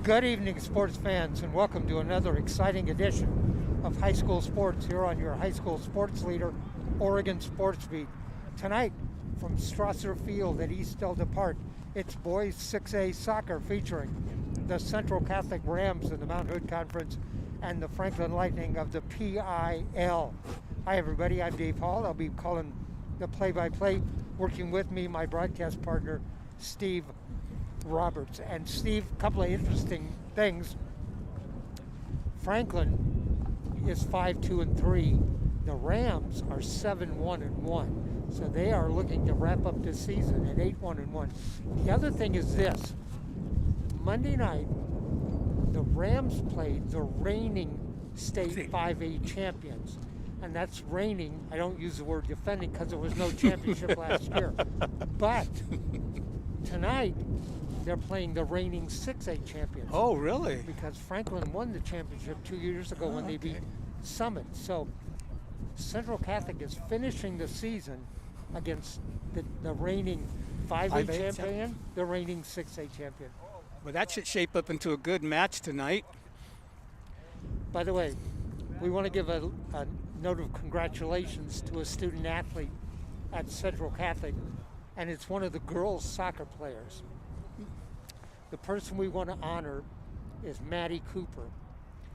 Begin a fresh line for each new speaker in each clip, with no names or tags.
Good evening, sports fans, and welcome to another exciting edition of High School Sports here on your high school sports leader, Oregon Sports Beat. Tonight, from Strasser Field at East Delta Park, it's boys 6A soccer featuring the Central Catholic Rams of the Mount Hood Conference and the Franklin Lightning of the PIL. Hi, everybody. I'm Dave Hall. I'll be calling the play-by-play. Working with me, my broadcast partner, Steve Roberts. And Steve, a couple of interesting things. Franklin is 5-2-3. The Rams are 7-1-1. So they are looking to wrap up this season at 8-1-1. The other thing is this. Monday night, the Rams played the reigning state 5A champions. And that's reigning. I don't use the word defending because there was no championship last year. But tonight, they're playing the reigning 6A champions.
Oh, really?
Because Franklin won the championship 2 years ago when they beat Summit. So Central Catholic is finishing the season against the reigning 5A champion, the reigning 6A champion.
Well, that should shape up into a good match tonight.
By the way, we want to give a note of congratulations to a student athlete at Central Catholic, and it's one of the girls' soccer players. The person we want to honor is Maddie Cooper.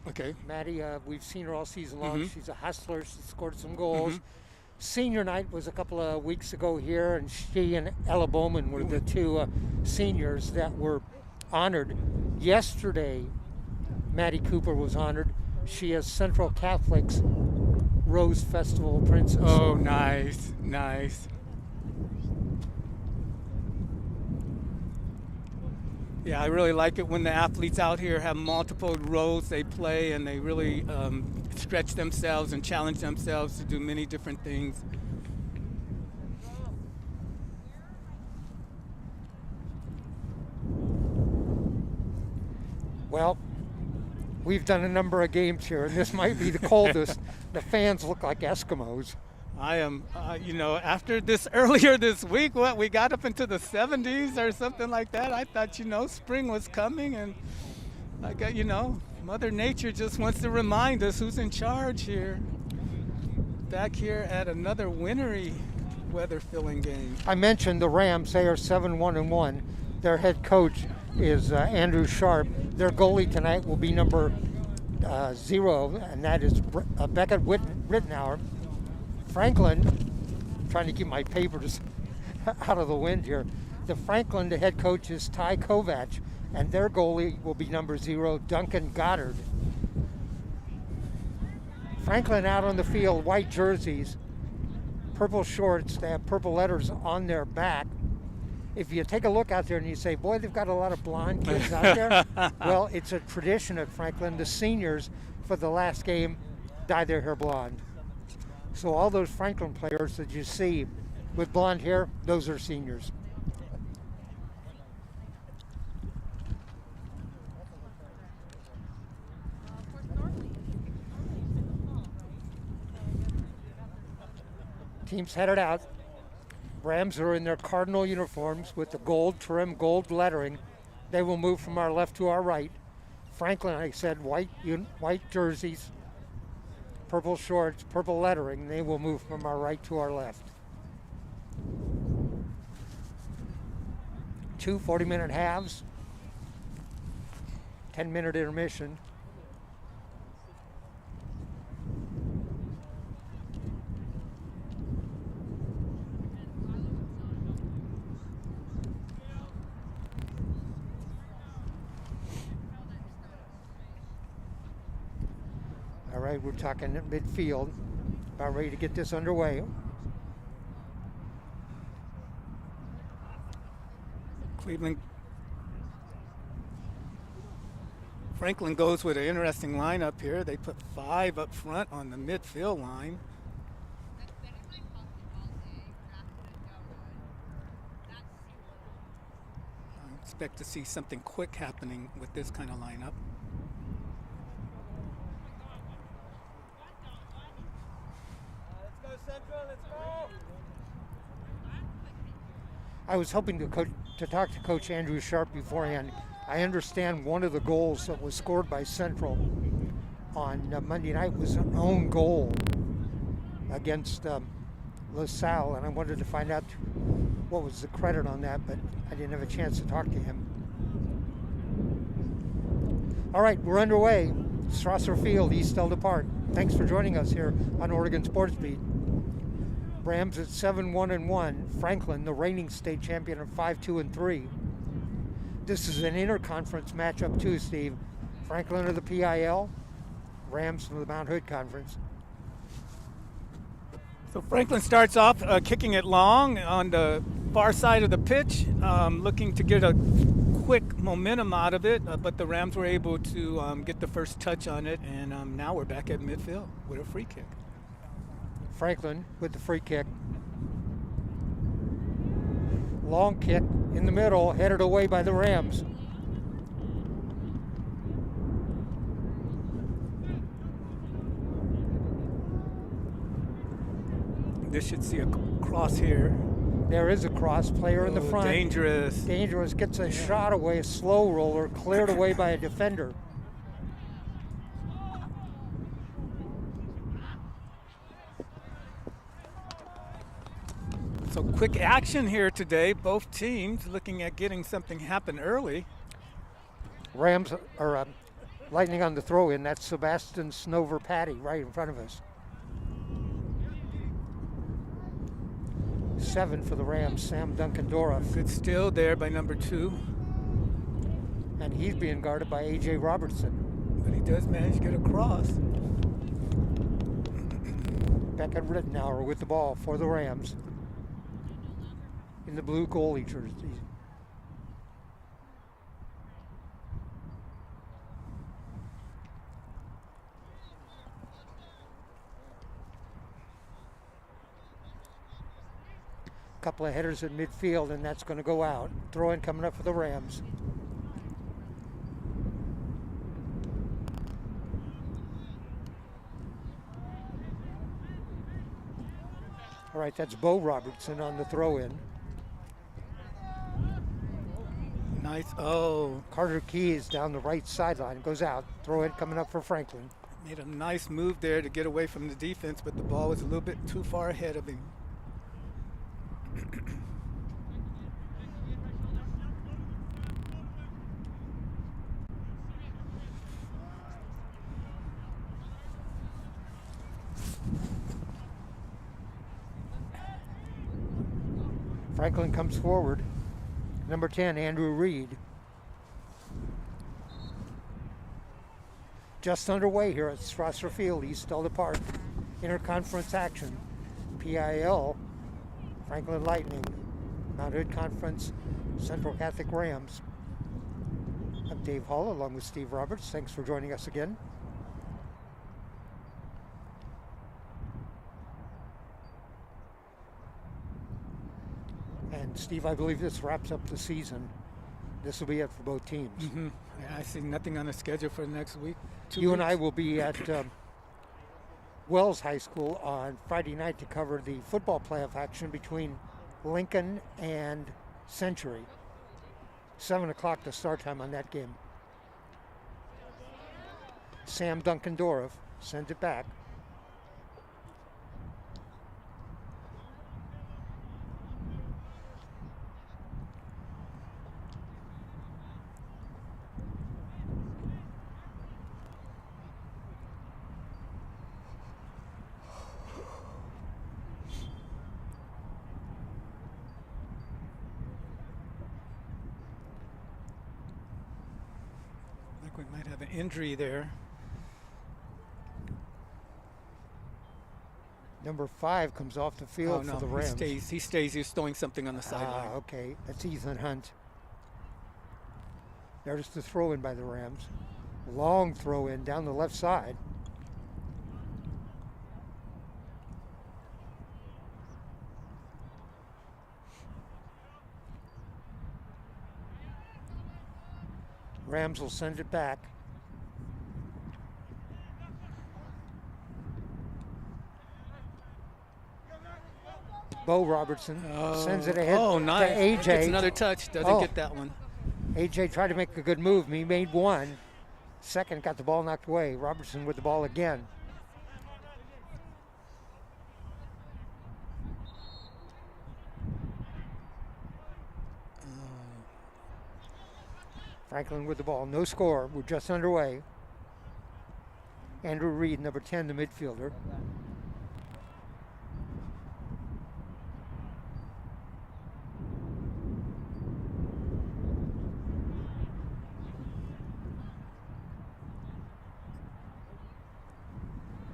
Okay.
Maddie, we've seen her all season long. She's a hustler. She scored some goals. Senior night was a couple of weeks ago here, and she and Ella Bowman were the two seniors that were honored. Yesterday, Maddie Cooper was honored. She is Central Catholic's Rose Festival Princess.
Oh, nice, nice. Yeah, I really like it when the athletes out here have multiple roles they play and they really stretch themselves and challenge themselves to do many different things.
Well, we've done a number of games here, and this might be the coldest. The fans look like Eskimos.
I am, after this earlier this week, we got up into the 70s or something like that. I thought, spring was coming, and Mother Nature just wants to remind us who's in charge here. Back here at another wintry weather-filling game.
I mentioned the Rams. They are 7-1-1. Their head coach is Andrew Sharp. Their goalie tonight will be number 0, and that is Beckett Rittenauer. Franklin, trying to keep my papers out of the wind here. The Franklin, the head coach is Ty Kovac, and their goalie will be number 0, Duncan Goddard. Franklin out on the field, white jerseys, purple shorts. They have purple letters on their back. If you take a look out there and you say, boy, they've got a lot of blonde kids out there, well, it's a tradition at Franklin. The seniors for the last game dye their hair blonde. So all those Franklin players that you see with blonde hair, those are seniors. Teams headed out. Rams are in their cardinal uniforms with the gold trim, gold lettering. They will move from our left to our right. Franklin, I said, white jerseys, purple shorts, purple lettering. They will move from our right to our left. 2 40-minute halves, 10-minute intermission. All right, we're talking at midfield, about ready to get this underway.
Franklin goes with an interesting lineup here. They put 5 up front on the midfield line. I expect to see something quick happening with this kind of lineup.
I was hoping to talk to Coach Andrew Sharp beforehand. I understand one of the goals that was scored by Central on Monday night was an own goal against LaSalle, and I wanted to find out what was the credit on that, but I didn't have a chance to talk to him. All right, we're underway. Strasser Field, East Elda Park. Thanks for joining us here on Oregon Sports Beat. Rams at 7-1-1. Franklin, the reigning state champion, at 5-2-3. This is an interconference matchup too, Steve. Franklin of the PIL, Rams from the Mount Hood Conference.
So Franklin starts off kicking it long on the far side of the pitch, looking to get a quick momentum out of it, but the Rams were able to get the first touch on it, and now we're back at midfield with a free kick.
Franklin with the free kick. Long kick in the middle, headed away by the Rams.
This should see a cross here.
There is a cross, player in the front.
Dangerous.
Dangerous, gets a shot away, a slow roller, cleared away by a defender.
So quick action here today. Both teams looking at getting something happen early.
Rams are Lightning on the throw-in. That's Sebastian Snover Patty right in front of us. 7 for the Rams, Sam Duncan-Dora.
Good steal there by number 2.
And he's being guarded by A.J. Robertson.
But he does manage to get across.
Becca Rittenauer with the ball for the Rams in the blue goalie jersey. Couple of headers in midfield, and that's going to go out. Throw in coming up for the Rams. All right, that's Bo Robertson on the throw in.
Nice. Oh.
Carter Keys down the right sideline, goes out. Throw in coming up for Franklin.
Made a nice move there to get away from the defense, but the ball was a little bit too far ahead of him.
Franklin comes forward. Number 10, Andrew Reed. Just underway here at Strasser Field, East Elda Park. Interconference action. PIL, Franklin Lightning Mount Hood Conference, Central Catholic Rams. I'm Dave Hall along with Steve Roberts. Thanks for joining us again. And Steve, I believe this wraps up the season. This will be it for both teams.
Mm-hmm. Yeah, I see nothing on the schedule for next week.
You and I will be at Wells High School on Friday night to cover the football playoff action between Lincoln and Century. 7 o'clock the start time on that game. Sam Dunkendorf sends it back.
We might have an injury there.
Number 5 comes off the field for the Rams.
He stays. He's throwing something on the sideline.
Okay. That's Ethan Hunt. There's the throw in by the Rams. Long throw in down the left side. Rams will send it back. Bo Robertson sends it ahead
to
AJ.
Gets another touch. Doesn't get that one.
AJ tried to make a good move. He made one. Second, got the ball knocked away. Robertson with the ball again. Franklin with the ball. No score. We're just underway. Andrew Reed, number 10, the midfielder.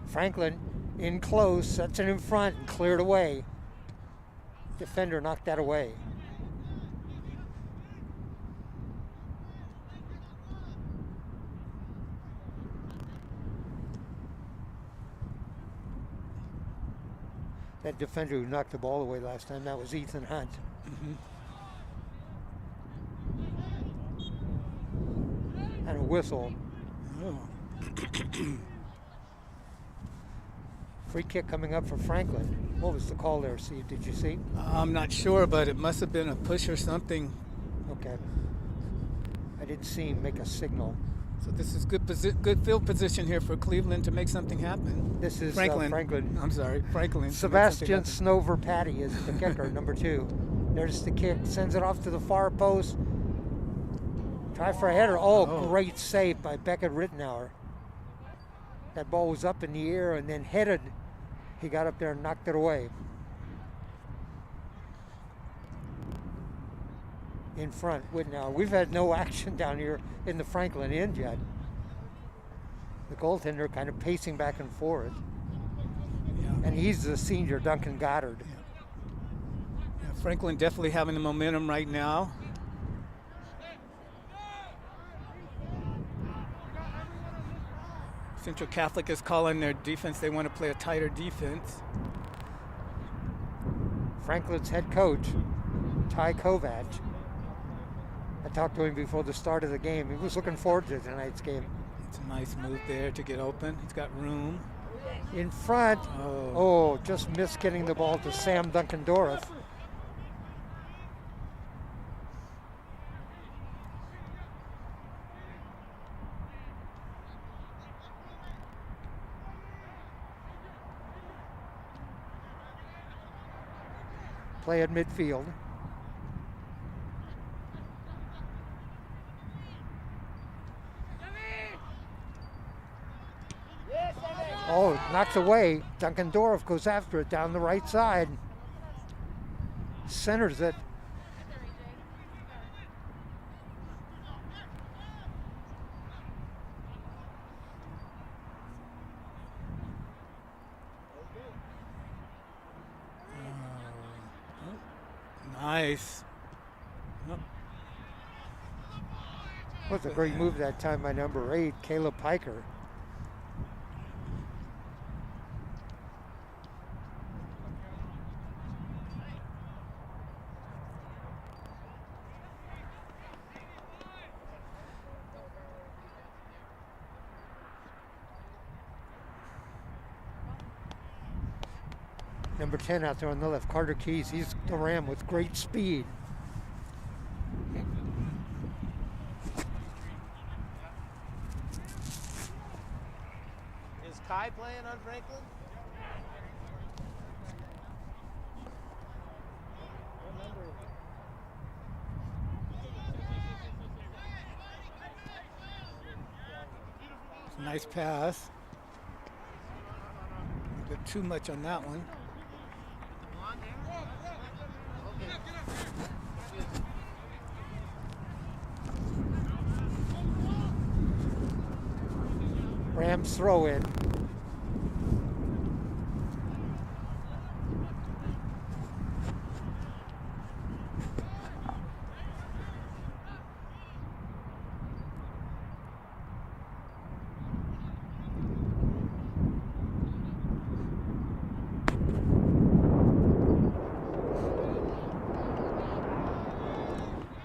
Franklin in close, sets it in front and cleared away. Defender knocked that away. That defender who knocked the ball away last time, that was Ethan Hunt. Mm-hmm. And a whistle.
Oh.
Free kick coming up for Franklin. What was the call there, Steve? Did you see?
I'm not sure, but it must have been a push or something.
Okay. I didn't see him make a signal.
So this is good field position here for Cleveland to make something happen.
This is
Franklin.
I'm
sorry, Franklin.
Sebastian Snover Patty is the kicker, number 2. There's the kick. Sends it off to the far post. Try for a header. Oh, great save by Beckett Rittenauer. That ball was up in the air and then headed. He got up there and knocked it away. In front, Rittenauer. We've had no action down here in the Franklin end yet. The goaltender kind of pacing back and forth.
Yeah.
And he's the senior, Duncan Goddard.
Yeah, Franklin definitely having the momentum right now. Central Catholic is calling their defense. They want to play a tighter defense.
Franklin's head coach, Ty Kovac. I talked to him before the start of the game. He was looking forward to tonight's game.
It's a nice move there to get open. He's got room.
In front. Oh, just missed getting the ball to Sam Dunkendorf. Play at midfield. Oh, knocked away. Dunkendorf goes after it down the right side. Centers it.
nice. Oh,
Was a great move that time by number 8, Caleb Piker. Number 10 out there on the left, Carter Keys. He's the Ram with great speed.
Is Kai playing on Franklin?
nice pass. A bit too much on that one.
Rams throw in.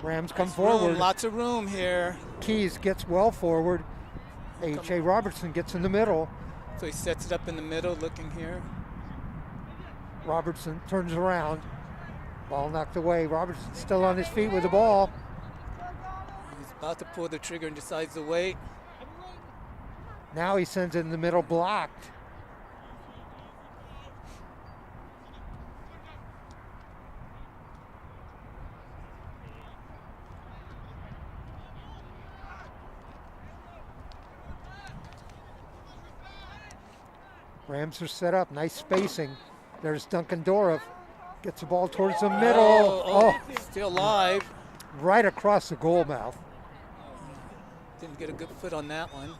Rams come forward.
Lots of room here.
Keys gets well forward. H.A. Robertson gets in the middle.
So he sets it up in the middle, looking here.
Robertson turns around. Ball knocked away. Robertson still on his feet with the ball.
He's about to pull the trigger and decides to wait.
Now he sends it in the middle, blocked. Rams are set up, nice spacing. There's Duncan Dorff, gets the ball towards the middle.
Oh, still live.
Right across the goal mouth.
Didn't get a good foot on that one.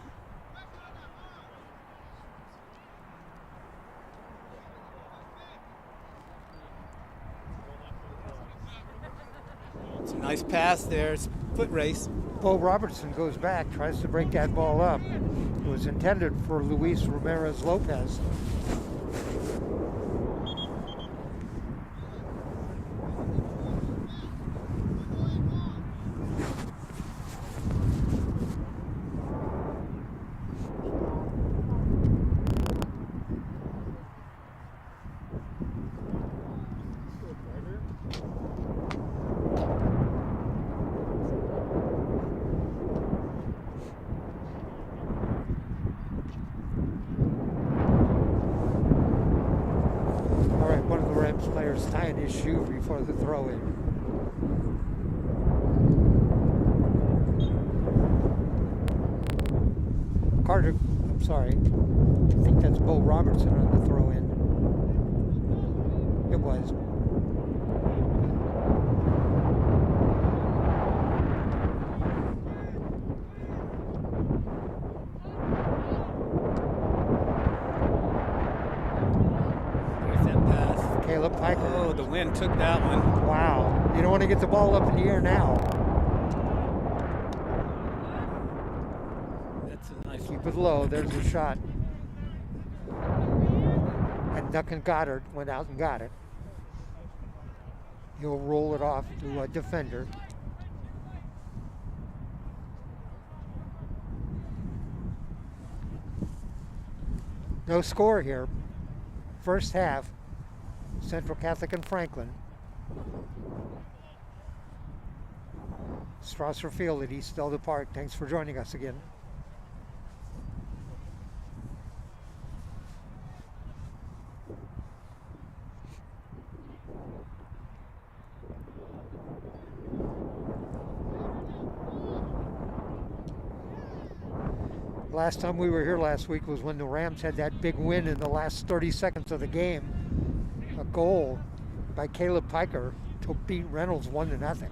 It's a nice pass there. It's a foot race.
Bo Robertson goes back, tries to break that ball up. It was intended for Luis Ramirez Lopez. Players tying his shoe before the throw in. Carter, I'm sorry, I think that's Bo Robertson on the throw in. It was. Caleb Piker.
Oh, the wind took that one.
Wow. You don't want to get the ball up in the air now.
That's a nice
Keep it low. There's a shot. And Duncan Goddard went out and got it. He'll roll it off to a defender. No score here. First half. Central Catholic and Franklin. Strasser Field at East Delta Park. Thanks for joining us again. Last time we were here last week was when the Rams had that big win in the last 30 seconds of the game. A goal by Caleb Piker to beat Reynolds 1-0.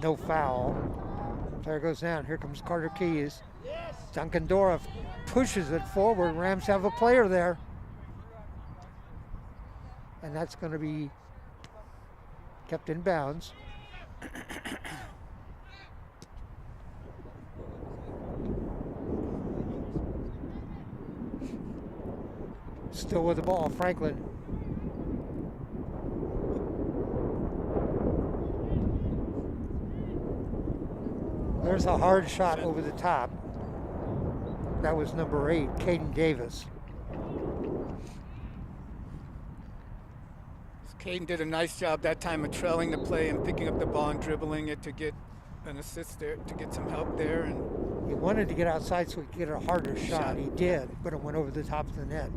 No foul. Player goes down. Here comes Carter Keys. Duncan Dora pushes it forward. Rams have a player there. And that's going to be kept in bounds. Still with the ball, Franklin. There's a hard shot over the top. That was number 8, Caden Davis.
Caden did a nice job that time of trailing the play and picking up the ball and dribbling it to get an assist there, to get some help there. And
he wanted to get outside so he could get a harder shot. He did, but it went over the top of the net.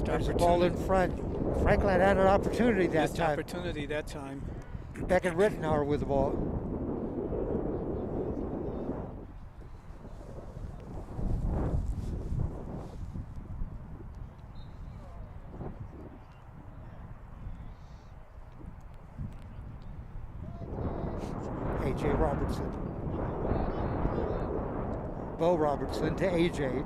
There's a ball in front. Franklin had an opportunity that time.
Opportunity that time.
Beckett Rittenauer with the ball. A.J. Robertson. Bo Robertson to A.J.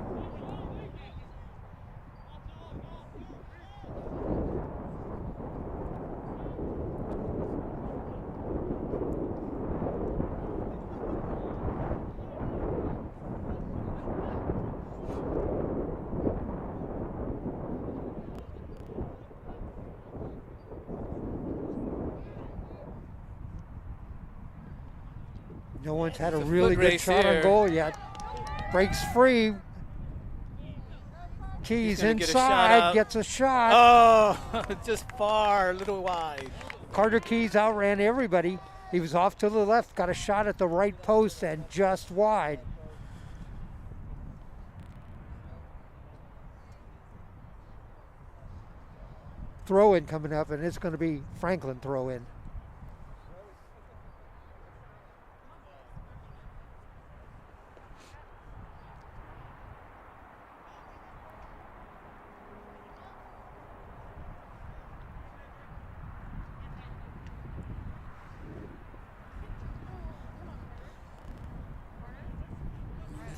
No one's had a really good shot on goal yet. Breaks free. Keys inside, gets a shot.
Oh, just far, a little wide.
Carter Keys outran everybody. He was off to the left, got a shot at the right post and just wide. Throw in coming up, and it's going to be Franklin throw in.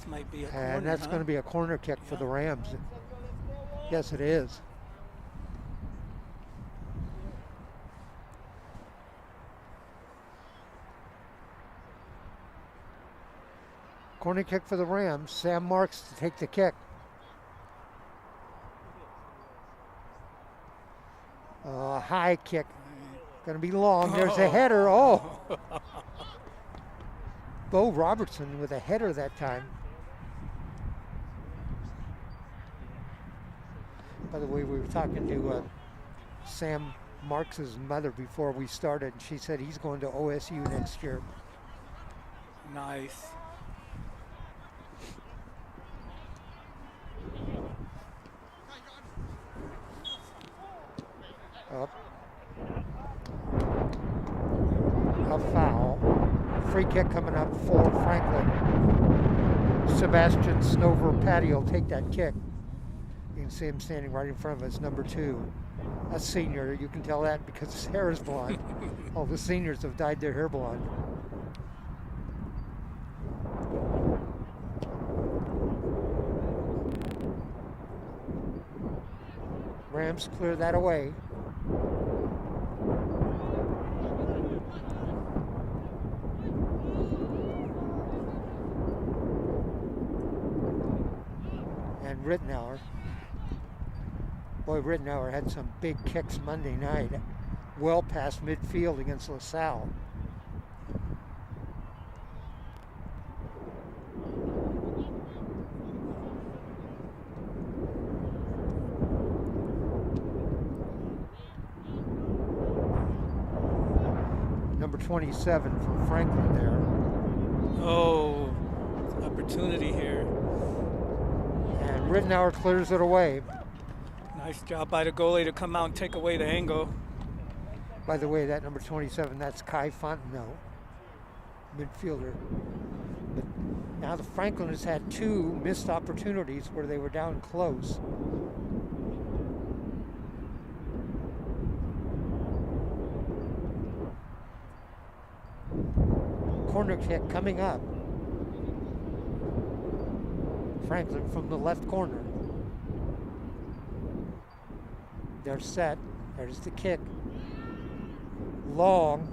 Might be a corner,
and that's going to be a corner kick for the Rams. Yes, it is. Corner kick for the Rams. Sam Marks to take the kick. High kick. Going to be long. There's a header. Oh. Bo Robertson with a header that time. By the way, we were talking to Sam Marks' mother before we started, and she said he's going to OSU next year.
Nice.
Up. A foul. Free kick coming up for Franklin. Sebastian Snover Patty will take that kick. You can see him standing right in front of us, number 2. A senior. You can tell that because his hair is blonde. All the seniors have dyed their hair blonde. Rams clear that away. And Rittenauer. Boy, Rittenauer had some big kicks Monday night. Well past midfield against LaSalle. number 27 from Franklin there.
Oh, opportunity here.
And Rittenauer clears it away.
Nice job by the goalie to come out and take away the angle.
By the way, that number 27, that's Kai Fontenot, midfielder. But now the Franklin has had 2 missed opportunities where they were down close. Corner kick coming up. Franklin from the left corner. They're set. There's the kick. Long.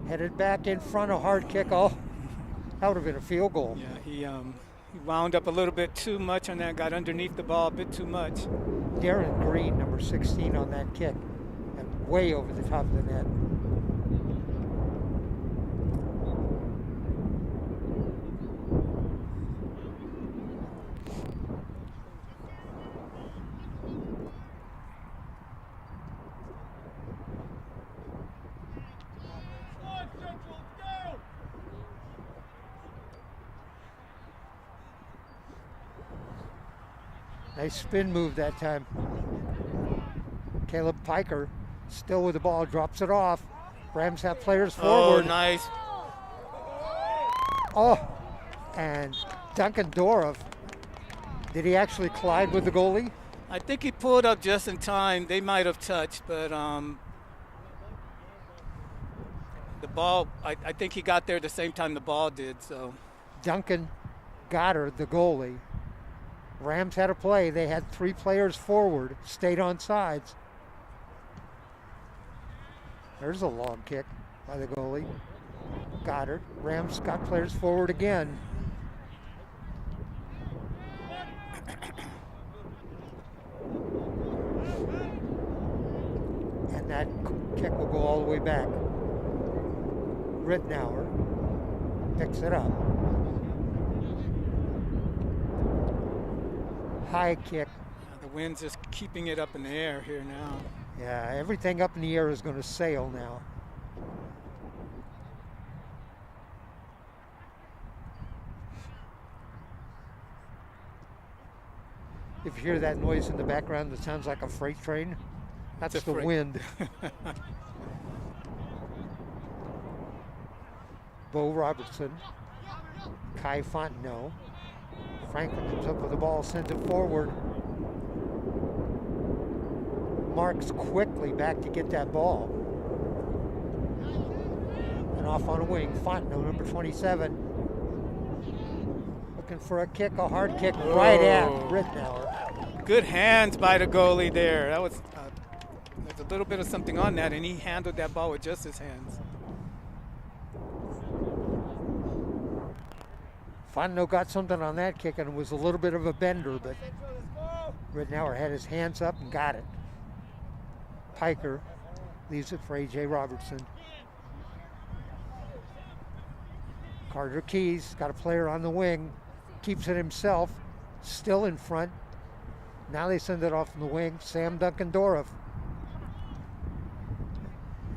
Headed back in front, a hard kick. Oh, that would have been a field goal.
Yeah, he wound up a little bit too much on that, got underneath the ball a bit too much.
Darren Green, number 16 on that kick, and way over the top of the net. Nice spin move that time. Caleb Piker still with the ball, drops it off. Rams have players forward.
Oh, nice.
Oh, and Duncan Dorff. Did he actually collide with the goalie?
I think he pulled up just in time. They might have touched, but the ball, I think he got there the same time the ball did. So
Duncan Goddard, the goalie. Rams had a play. They had 3 players forward, stayed on sides. There's a long kick by the goalie. Goddard. Rams got players forward again. And that kick will go all the way back. Rittenauer picks it up. High kick.
the wind's just keeping it up in the air here now.
Yeah, everything up in the air is going to sail now. If you hear that noise in the background that sounds like a freight train, that's the wind. Bo Robertson, Kai Fontenot. Franklin comes up with the ball, sends it forward. Marks quickly back to get that ball. And off on a wing, Fontenot, number 27. Looking for a kick, a hard kick right at Rittenauer.
Good hands by the goalie there. That was there's a little bit of something on that, and he handled that ball with just his hands.
Fontenot got something on that kick, and it was a little bit of a bender, but Rittenauer had his hands up and got it. Piker leaves it for A.J. Robertson. Carter Keys got a player on the wing, keeps it himself, still in front. Now they send it off in the wing, Sam Duncan Dorff.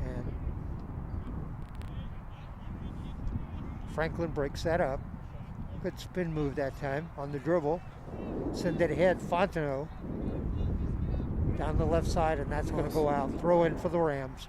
And Franklin breaks that up. Good spin move that time on the dribble. Send it ahead, Fontenot down the left side, and that's going to go out. Throw in for the Rams.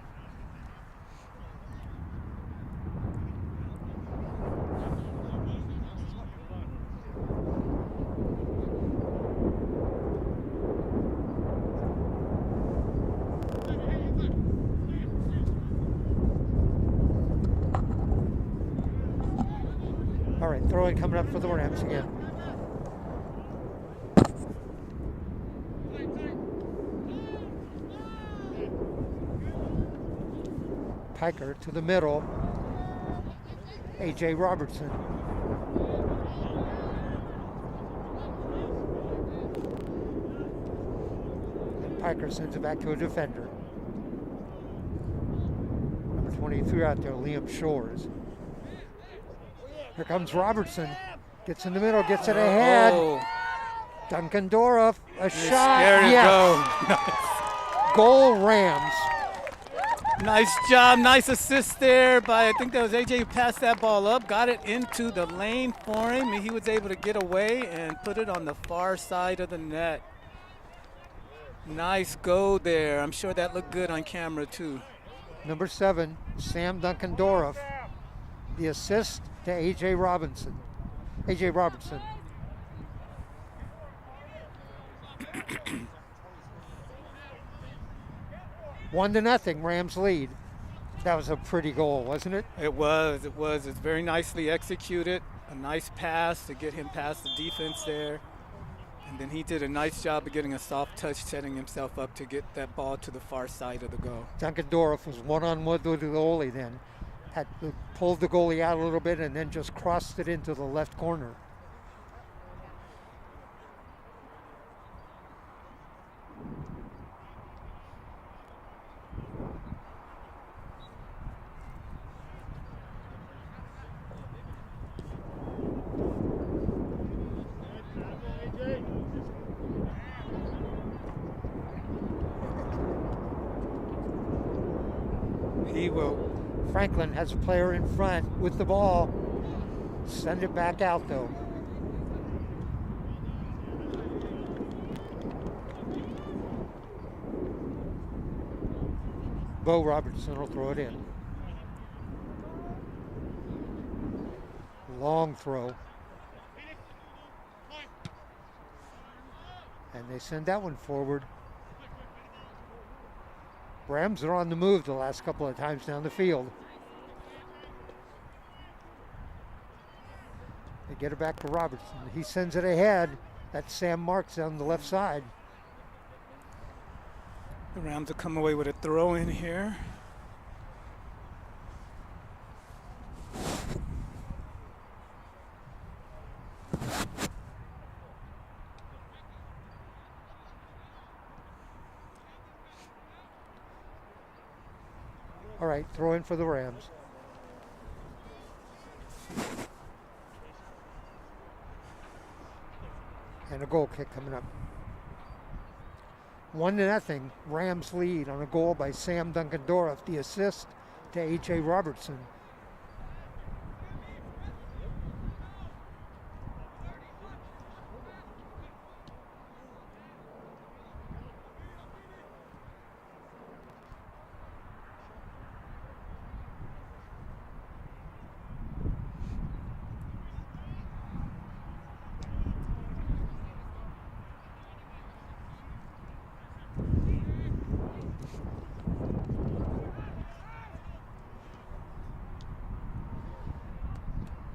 All right, throw-in coming up for the Rams again. Piker to the middle. A.J. Robertson. And Piker sends it back to a defender. Number 23 out there, Liam Shores. Here comes Robertson. Gets in the middle, gets it ahead.
Oh.
Duncan Dorff, a shot.
There you
yes.
go.
Goal Rams.
Nice job, nice assist there by, I think that was AJ who passed that ball up, got it into the lane for him, and he was able to get away and put it on the far side of the net. Nice go there. I'm sure that looked good on camera too.
Number 7, Sam Duncan-Dorff. The assist to AJ Robertson. 1-0, Rams lead. That was a pretty goal, wasn't it?
It was. It's very nicely executed. A nice pass to get him past the defense there. And then he did a nice job of getting a soft touch, setting himself up to get that ball to the far side of the goal.
Duncan-Dorff was one-on-one with the goalie then. Had pulled the goalie out a little bit and then just crossed it into the left corner. Franklin has a player in front with the ball. Send it back out though. Bo Robertson will throw it in. Long throw. And they send that one forward. Rams are on the move the last couple of times down the field. They get it back to Robertson. He sends it ahead. That's Sam Marks on the left side.
The Rams will come away with a throw in here.
All right, throw in for the Rams. And a goal kick coming up. 1-0, Rams lead on a goal by Sam Duncan-Dorff. The assist to A.J. Robertson.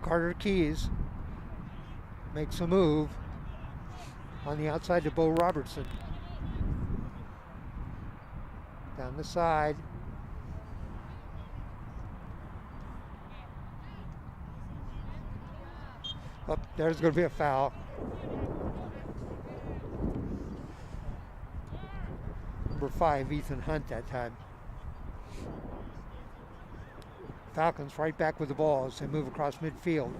Carter Keys makes a move on the outside to Bo Robertson. Down the side. Oh, there's going to be a foul. Number 5, Ethan Hunt that time. Falcons right back with the ball as they move across midfield.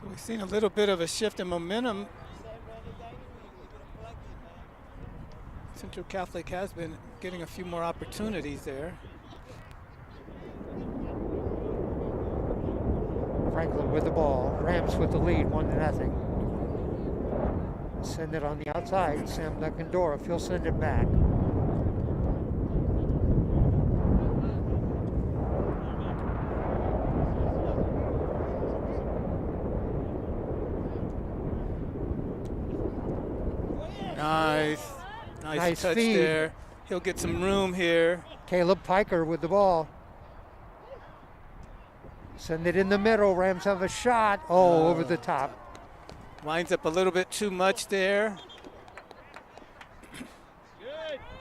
So we've seen a little bit of a shift in momentum. Central Catholic has been getting a few more opportunities there.
Franklin with the ball. Rams with the lead, 1-0. Send it on the outside. Sam Duncan-Dorff, he'll send it back.
Nice touch
feed.
there. He'll get some room here.
Caleb Piker with the ball. Send it in the middle. Rams have a shot. Oh, over the top.
Winds up a little bit too much there.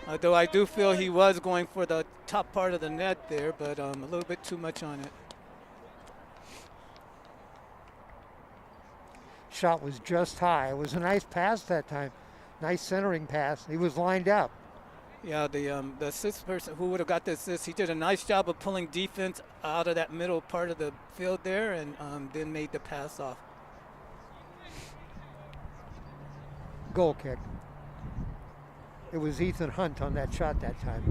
Although I do feel he was going for the top part of the net there, but a little bit too much on it.
Shot was just high. It was a nice pass that time. Nice centering pass. He was lined up.
Yeah, the assist person who would have got the assist, he did a nice job of pulling defense out of that middle part of the field there, and then made the pass off.
Goal kick. It was Ethan Hunt on that shot that time.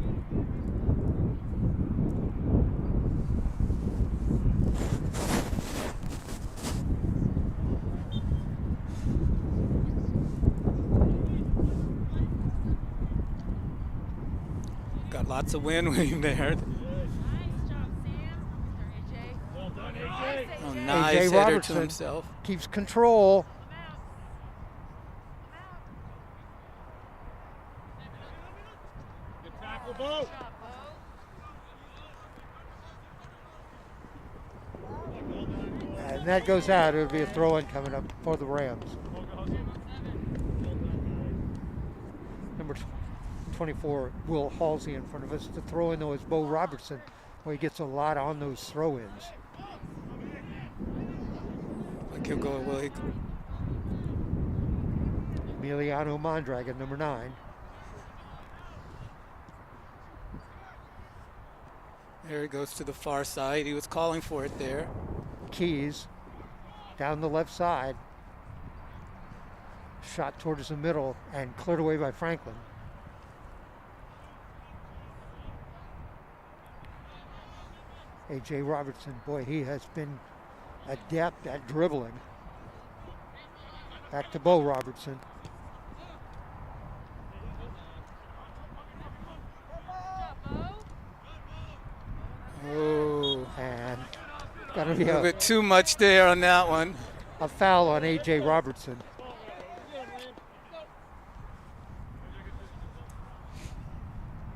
Got lots of wind there. Oh, nice
A.J.
header to
Robertson
himself.
keeps control.
Good tackle, Bo.
And that goes out. It'll be a throw-in coming up for the Rams. Number 24, Will Halsey in front of us. The throw-in, though, is Bo Robertson, where he gets a lot on those throw-ins.
Like he'll go, well,
Emiliano Mondragon, number 9.
there he goes to the far side. He was calling for it there.
Keys down the left side. Shot towards the middle and cleared away by Franklin. A.J. Robertson, boy, he has been adept at dribbling. Back to Bo Robertson.
Oh,
And gonna be
a little bit too much there on that one.
a foul on A.J. Robertson.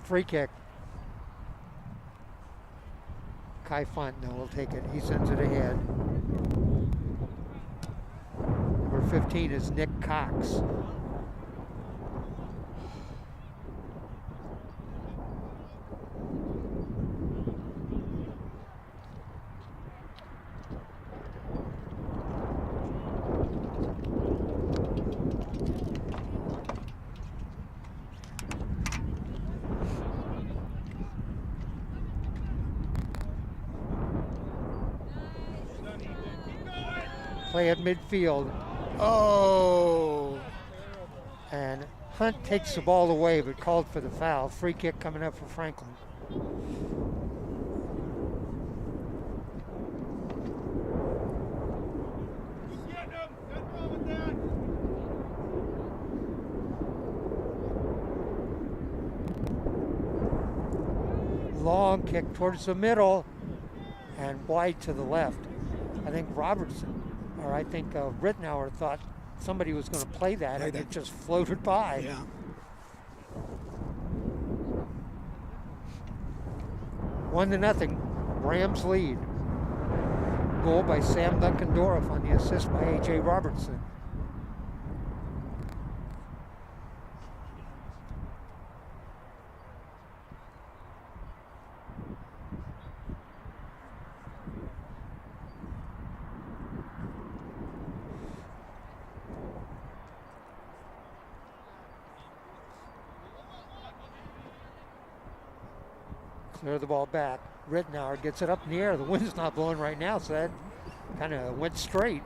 Free kick. Kai Fontenot will take it. He sends it ahead. Number 15 is Nick Cox. Play at midfield,
Oh,
and Hunt takes the ball away but called for the foul. Free kick coming up for Franklin. Long kick towards the middle and wide to the left. I think Robertson, or I think Rittenauer thought somebody was going to play that and it just floated by.
yeah.
1-0, Rams lead. Goal by Sam Dunkendorf on the assist by A.J. Robertson. Clear the ball back. Rittenauer gets it up in the air. The wind's not blowing right now, so that kind of went straight.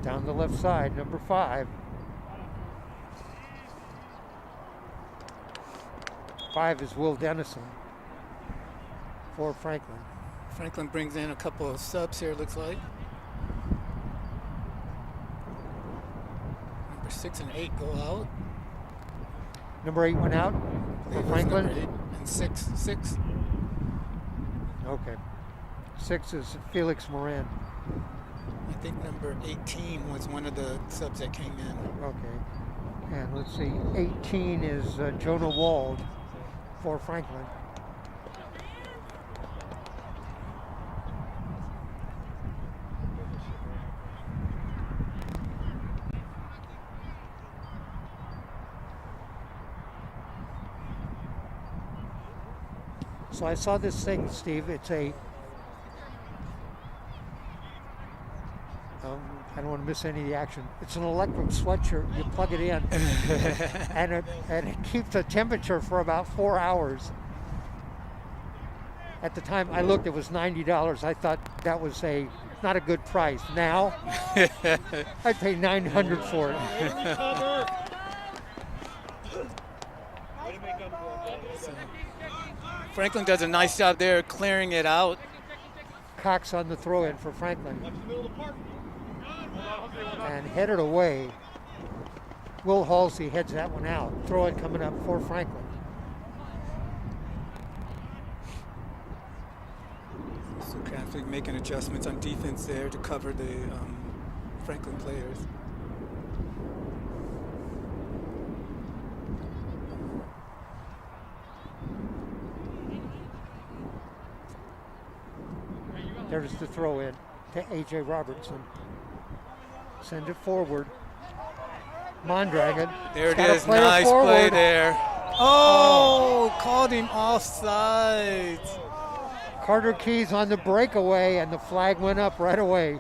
Down the left side, number 5. 5 is Will Dennison for Franklin.
Franklin brings in a couple of subs here, looks like. Number 6 and 8 go out.
Number 8 went out for Franklin.
Number 8 and 6.
Okay. 6 is Felix Moran.
I think number 18 was one of the subs that came in.
Okay. And let's see, 18 is Jonah Wald for Franklin. So I saw this thing, Steve. It's a, I don't want want to miss any of the action. It's an electric sweatshirt. You plug it in, and it keeps the temperature for about 4 hours. At the time I looked, it was $90. I thought that was not a good price. Now, I'd pay $900 for it.
Franklin does a nice job there clearing it out.
Cox on the throw in for Franklin. And headed away. Will Halsey heads that one out. Throw in coming up for Franklin.
So Catholic making adjustments on defense there to cover the Franklin players.
There's the throw in to A.J. Robertson. Send it forward. Mondragon.
There it is. Nice play there. Oh, called him offside.
Carter Keys on the breakaway, and the flag went up right away.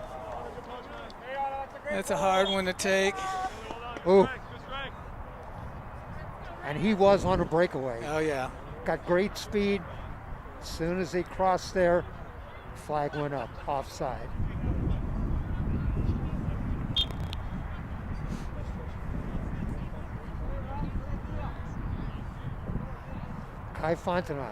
That's a hard one to take.
Ooh. And he was on a breakaway.
Oh, yeah.
Got great speed. As soon as they crossed there, flag went up, offside. Kai Fontenot.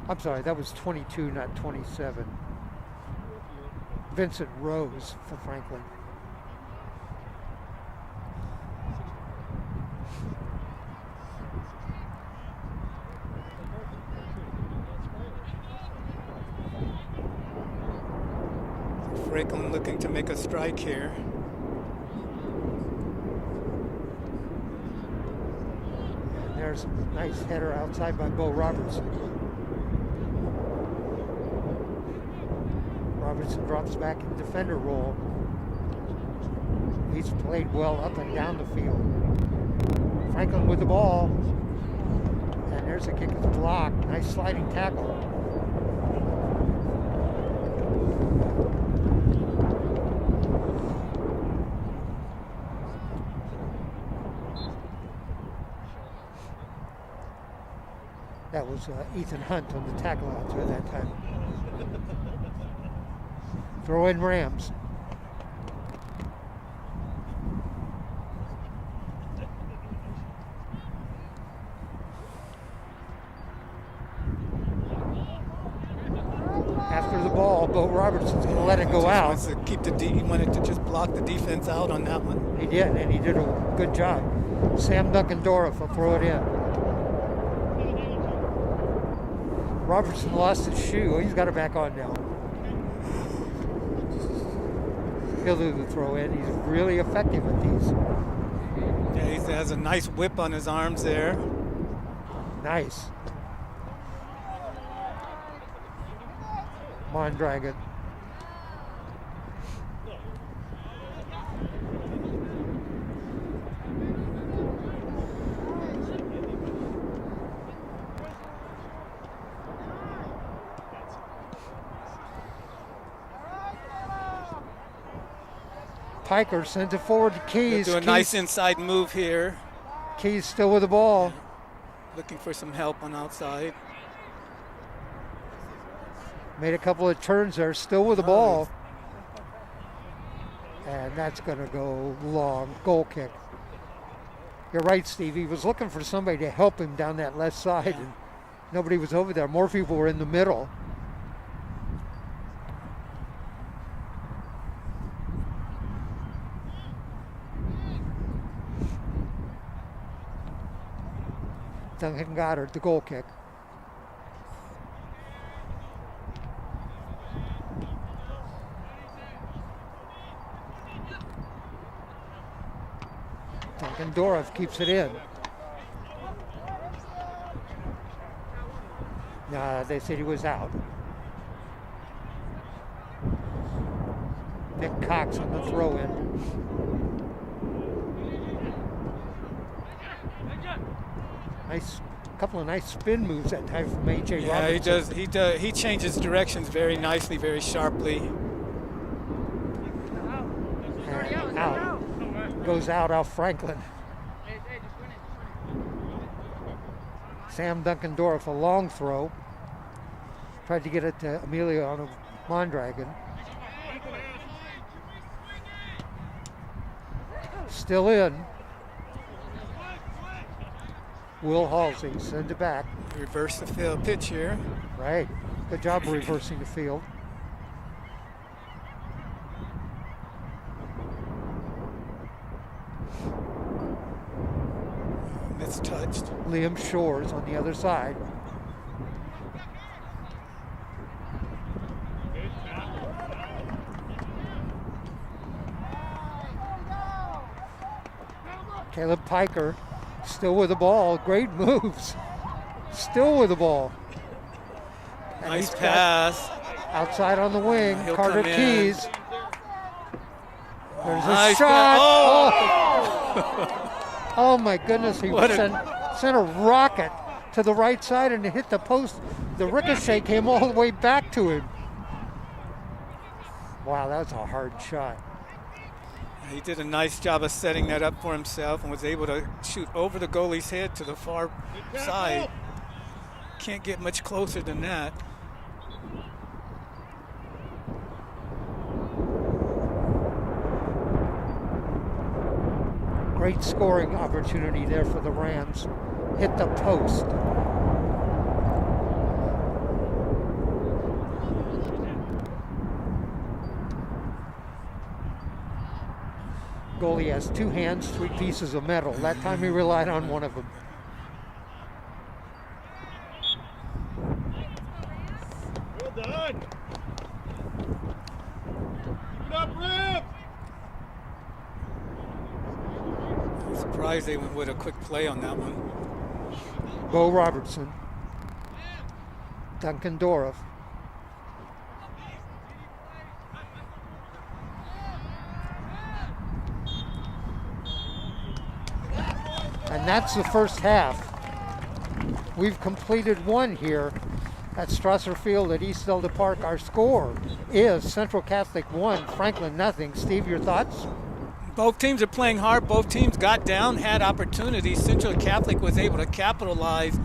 I'm sorry, that was 22, not 27. Vincent Rose for Franklin.
Franklin looking to make a strike here.
And there's a nice header outside by Bo Robertson. Robertson drops back in defender role. He's played well up and down the field. Franklin with the ball. And there's a kick that's blocked. Nice sliding tackle. That was Ethan Hunt on the tackle out there that time. Throw in Rams. After the ball, Bo Robertson's going to let it go out.
Wants to keep he wanted to just block the defense out on that one.
He did, and he did a good job. Sam Duckendorf will throw it in. Robertson lost his shoe. He's got it back on now. He'll do the throw in. He's really effective at these.
Yeah, he has a nice whip on his arms there.
Nice. Mondragon. Piker sends it forward to Keys.
They'll do a nice inside move here.
Keys still with the ball.
Looking for some help on outside.
Made a couple of turns there, still with the ball. And that's going to go long. Goal kick. You're right, Steve. He was looking for somebody to help him down that left side, and nobody was over there. More people were in the middle. Duncan Goddard, the goal kick. Duncan Dorff keeps it in. They said he was out. Nick Cox on the throw in. Nice couple of nice spin moves that time from A.J.
Yeah,
Robertson.
he does. He changes directions very nicely, very sharply.
And out. Goes out off Franklin. Sam Dunkendorf, a long throw. Tried to get it to Emiliano Mondragon. Still in. Will Halsey sends it back.
Reverse the field pitch here.
Right. Good job reversing the field.
Mistouched.
Liam Shores on the other side. Caleb Piker still with the ball. Great moves. Still with the ball. And
Nice
he's got
pass.
outside on the wing.
He'll
Carter
come in.
Keys. There's a
Nice
shot.
pass.
Oh my goodness. He sent a rocket to the right side and it hit the post. The ricochet came all the way back to him. Wow, that was a hard shot.
He did a nice job of setting that up for himself and was able to shoot over the goalie's head to the far side. Can't get much closer than that.
Great scoring opportunity there for the Rams. Hit the post. Goalie has two hands, three pieces of metal. That time he relied on one of them.
Well done. Keep it up, Rip.
I'm surprised they went with a quick play on that one.
Bo Robertson. Duncan Dorff. And that's the first half. We've completed one here at Strasser Field at East Delta Park. Our score is Central Catholic 1, Franklin nothing. Steve, your thoughts?
Both teams are playing hard. Both teams got down, had opportunities. Central Catholic was able to capitalize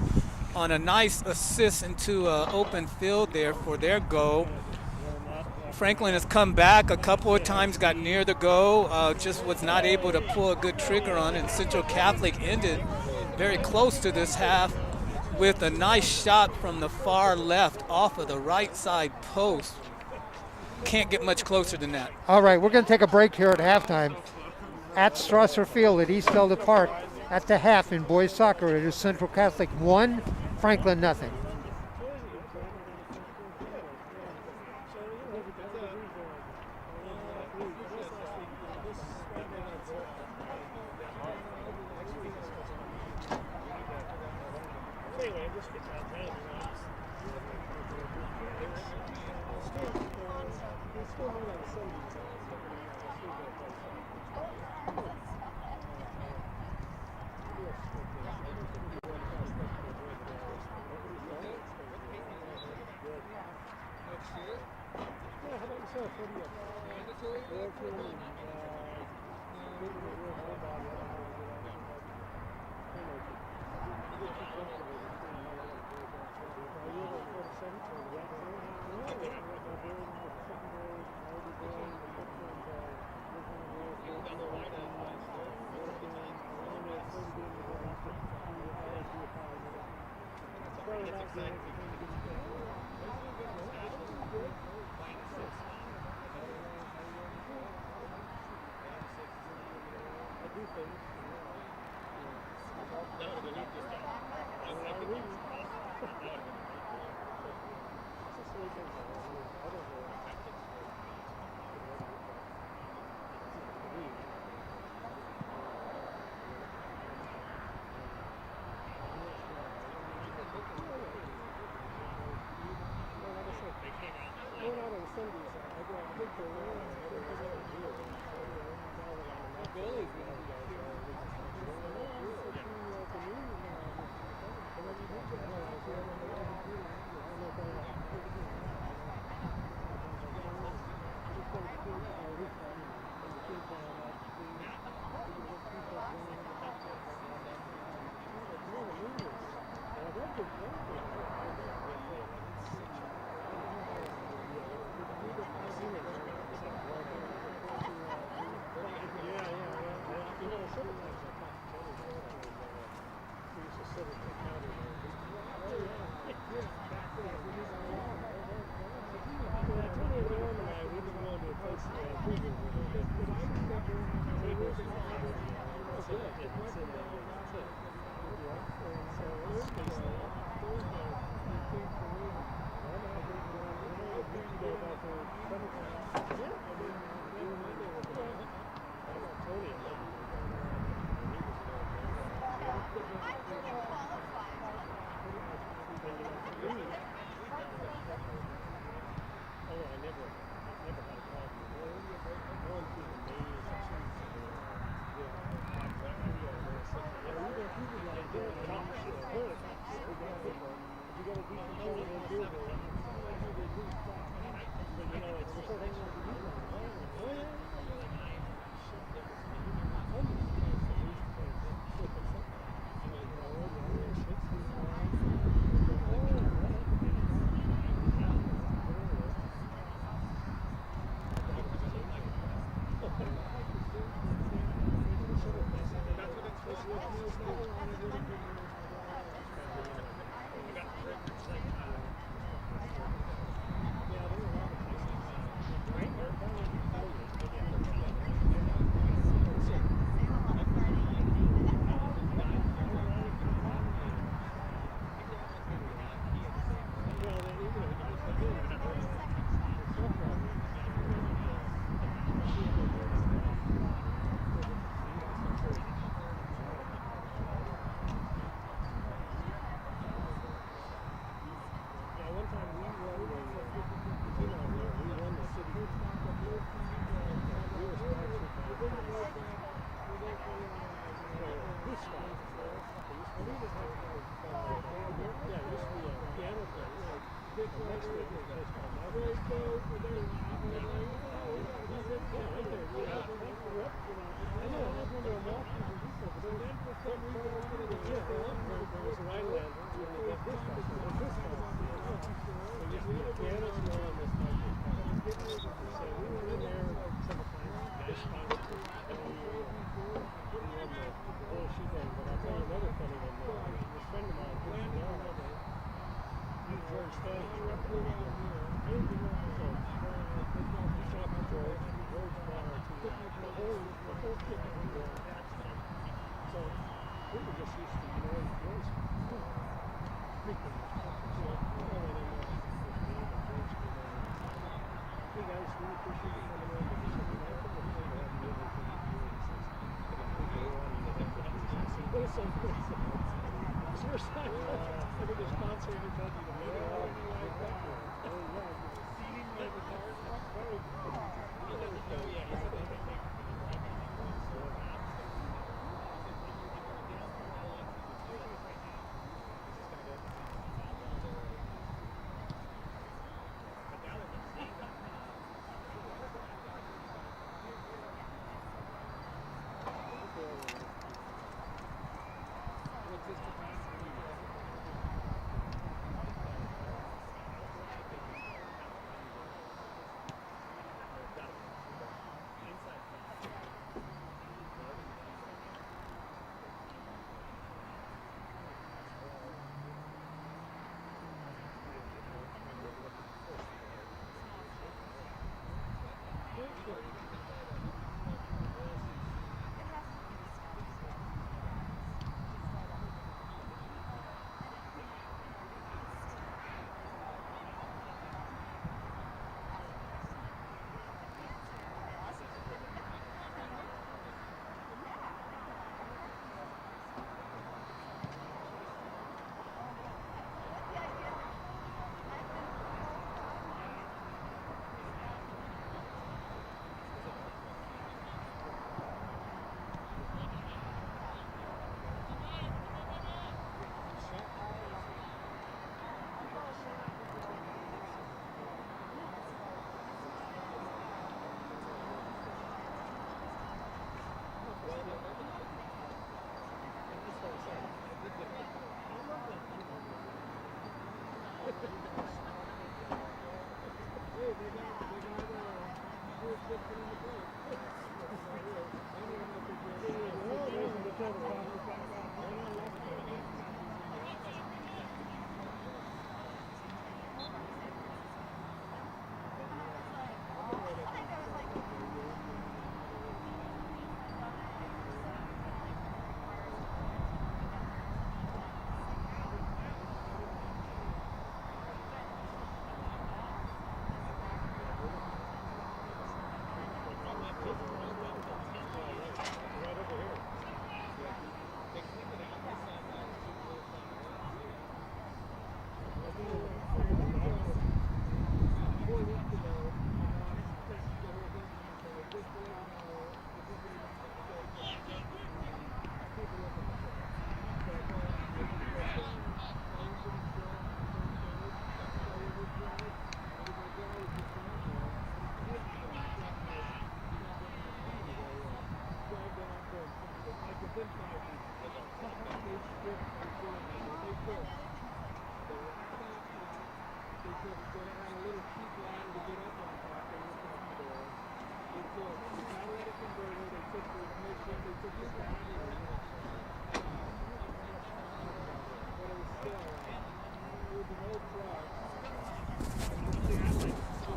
on a nice assist into an open field there for their goal. Franklin has come back a couple of times, got near the goal, just was not able to pull a good trigger on it. And Central Catholic ended very close to this half with a nice shot from the far left off of the right side post. Can't get much closer than that.
All right, we're going to take a break here at halftime. At Strasser Field at East Delta Park, at the half in boys soccer, it is Central Catholic 1, Franklin nothing.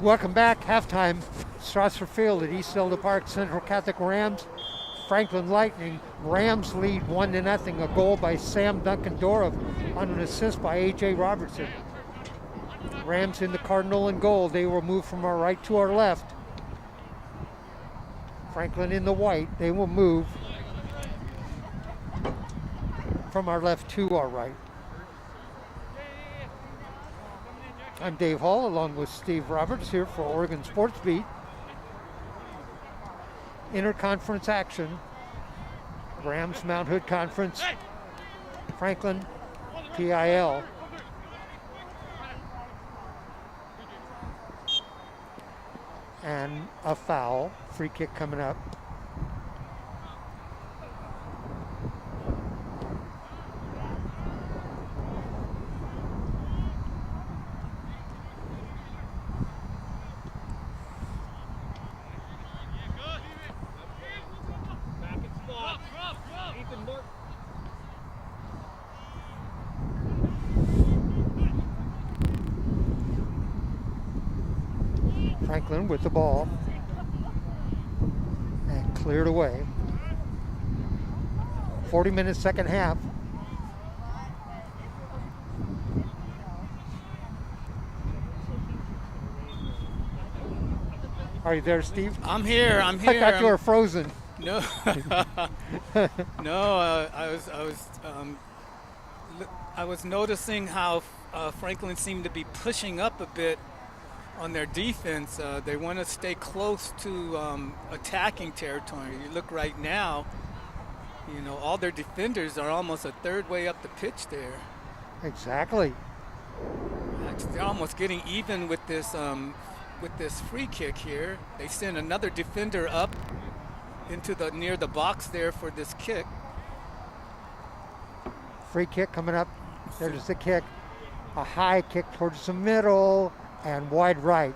Welcome back. Halftime. Strasser Field at East Elda Park. Central Catholic Rams, Franklin Lightning. Rams lead 1-0. A goal by Sam Duncan Dorff on an assist by A.J. Robertson. Rams in the Cardinal in goal. They will move from our right to our left. Franklin in the white. They will move from our left to our right. I'm Dave Hall along with Steve Roberts here for Oregon Sports Beat. Interconference action. Rams Mount Hood Conference. Franklin PIL. And a foul. Free kick coming up. Franklin with the ball and cleared away. 40 minutes second half. Are you there, Steve?
I'm here. I'm here.
I thought you were frozen.
No, no. I was noticing how Franklin seemed to be pushing up a bit on their defense. They want to stay close to attacking territory. You look right now, you know, all their defenders are almost a third way up the pitch there.
Exactly.
They're almost getting even with this free kick here. They send another defender up into the near the box there for this kick.
Free kick coming up. There's the kick. A high kick towards the middle and wide right.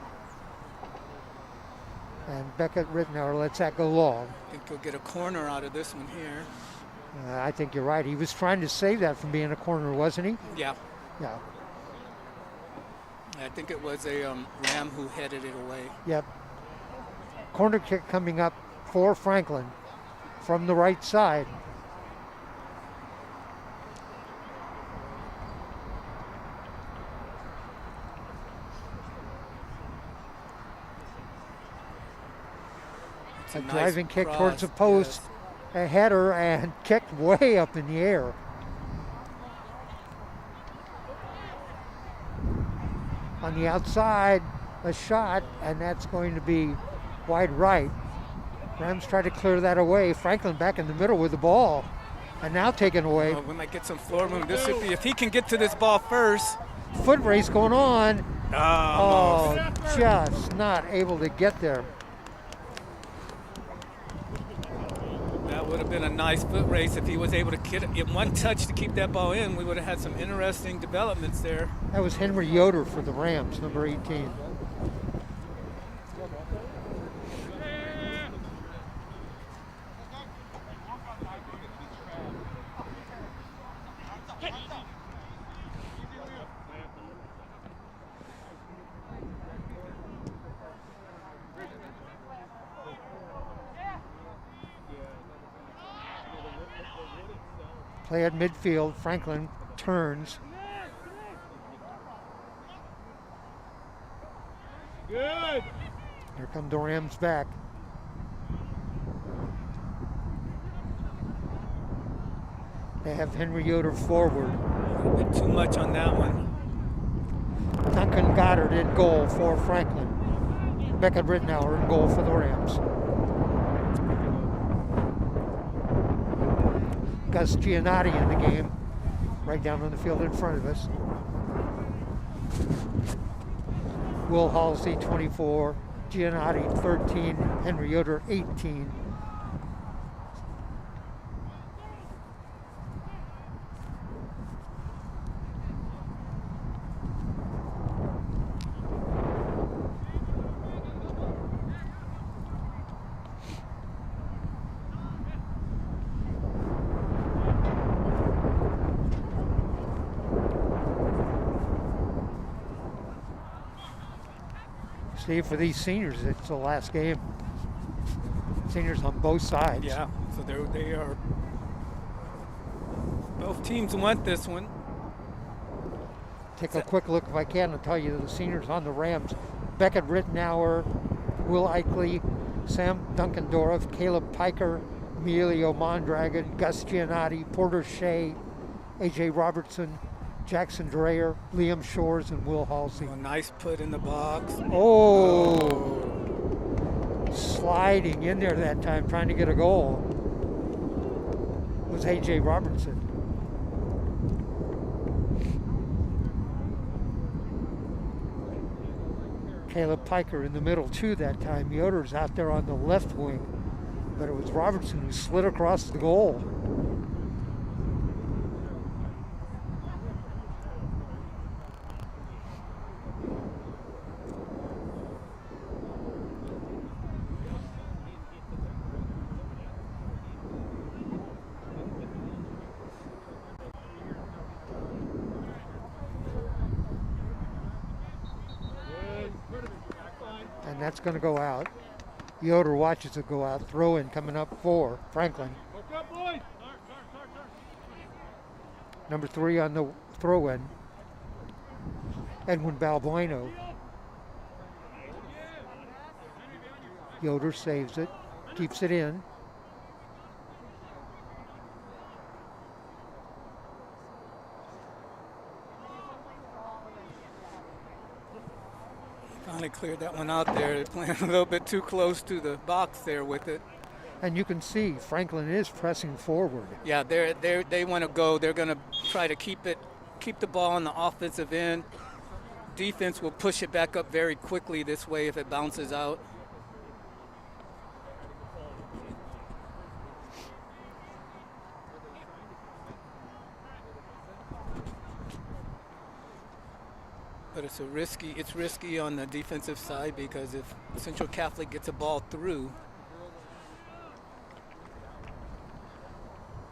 And Beckett Rittenauer lets that go long.
I think he'll get a corner out of this one here.
I think you're right. He was trying to save that from being a corner, wasn't he?
Yeah.
Yeah.
I think it was a Ram who headed it away.
Yep. Corner kick coming up for Franklin from the right side. A
nice
driving kick
cross,
towards the post,
yes.
A header, and kicked way up in the air. On the outside, a shot, and that's going to be wide right. Rams try to clear that away. Franklin back in the middle with the ball, and now taken away.
Oh, we might get some floor room. This would be, if he can get to this ball first.
Foot race going on.
Oh,
just not able to get there.
that would have been a nice foot race if he was able to get one touch to keep that ball in. We would have had some interesting developments there.
That was Henry Yoder for the Rams, number 18. Play at midfield. Franklin turns.
Good.
Here come the Rams back. They have Henry Yoder forward.
A bit too much on that one.
Duncan Goddard in goal for Franklin. Beckett Rittenauer in goal for the Rams. Gus Giannotti in the game, right down on the field in front of us. Will Halsey, 24, Giannotti, 13, Henry Yoder, 18. Steve, for these seniors, it's the last game. Seniors on both sides.
Yeah, so they are. Both teams want this one.
Take a quick look if I can and tell you the seniors on the Rams. Beckett Rittenauer, Will Eichley, Sam Dunkendorf, Caleb Piker, Emilio Mondragon, Gus Giannotti, Porter Shea, A.J. Robertson, Jackson Dreyer, Liam Shores, and Will Halsey.
A nice put in the box.
Oh, sliding in there that time, trying to get a goal, was A.J. Robertson. Caleb Piker in the middle too that time. Yoder's out there on the left wing, but it was Robertson who slid across the goal. And that's going to go out. Yoder watches it go out. Throw in coming up for Franklin. Number 3 on the throw in, Edwin Balbueno. Yoder saves it, keeps it in.
Finally cleared that one out there. They're playing a little bit too close to the box there with it.
And you can see Franklin is pressing forward.
Yeah, they want to go. They're going to try to keep the ball on the offensive end. Defense will push it back up very quickly this way if it bounces out. But it's risky on the defensive side because if Central Catholic gets a ball through.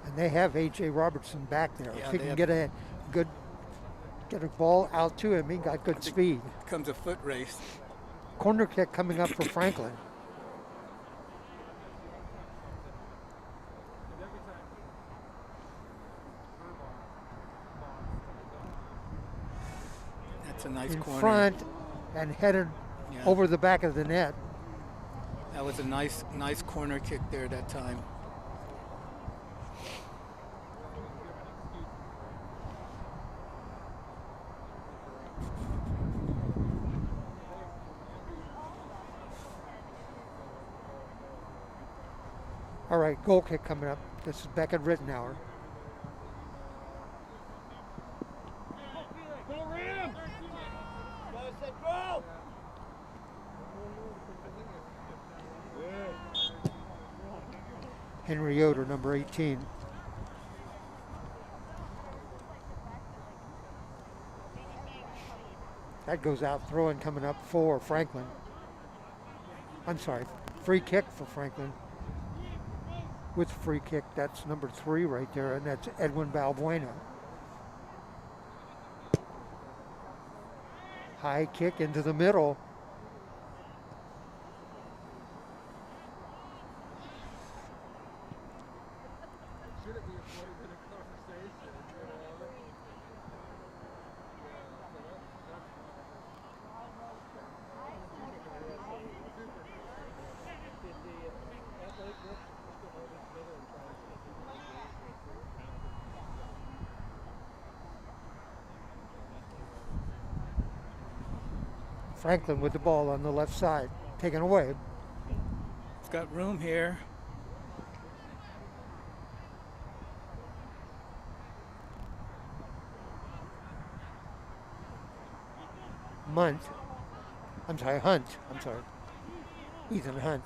And they have A.J. Robertson back there.
Yeah,
if he can get a ball out to him, he got good speed.
Becomes a foot race.
Corner kick coming up for Franklin.
That's a nice
in
corner.
Front and headed over the back of the net.
That was a nice corner kick there that time.
All right, goal kick coming up. This is Beckett Rittenauer. Henry Yoder, number 18. That goes out, throwing coming up for Franklin. I'm sorry, free kick for Franklin. With free kick, that's number 3 right there, and that's Edwin Balbueno. High kick into the middle. Franklin with the ball on the left side, taken away.
It's got room here.
Hunt. Ethan Hunt.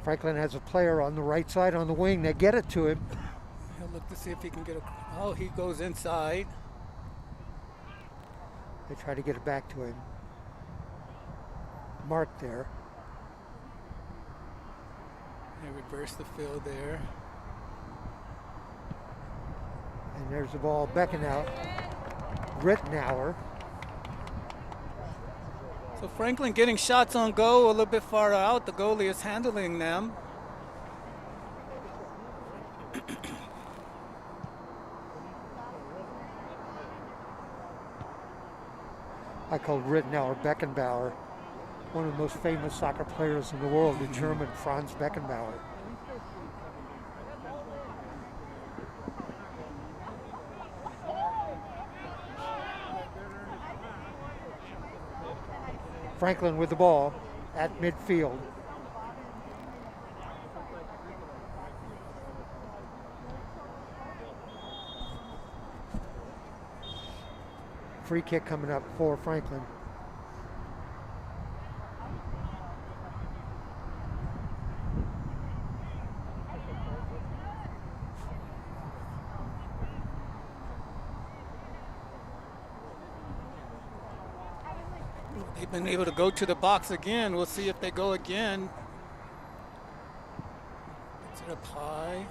Franklin has a player on the right side on the wing. They get it to him.
He'll look to see if he can get oh, he goes inside.
They try to get it back to him. Mark there.
They reverse the field there.
there's the ball beckoned out. Rittenauer.
So Franklin getting shots on goal a little bit far out. The goalie is handling them.
I called Rittenauer Beckenbauer, one of the most famous soccer players in the world, the German Franz Beckenbauer. Franklin with the ball at midfield. Free kick coming up for Franklin.
They've been able to go to the box again. We'll see if they go again. It's it up high.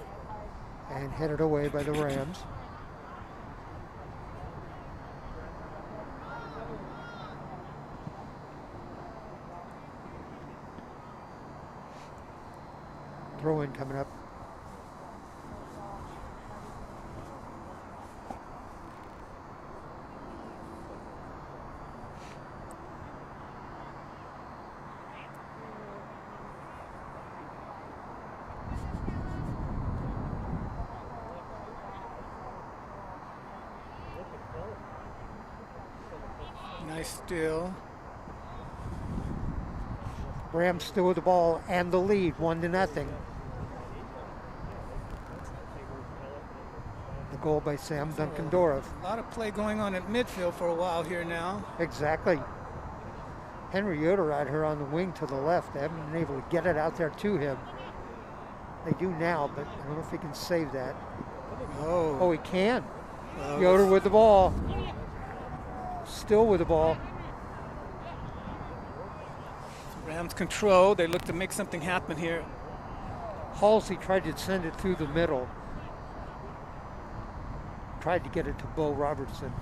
And headed away by the Rams. Throw in coming up.
Nice steal.
Rams still with the ball and the lead, 1-0. The goal by Sam Duncan-Dorff.
A lot of play going on at midfield for a while here now.
Exactly. Henry Yoder out here on the wing to the left. They haven't been able to get it out there to him. They do now, but I don't know if he can save that. Oh, he can. Yoder with the ball. Still with the ball.
Rams control. They look to make something happen here.
Halsey tried to send it through the middle. Tried to get it to Bo Robertson.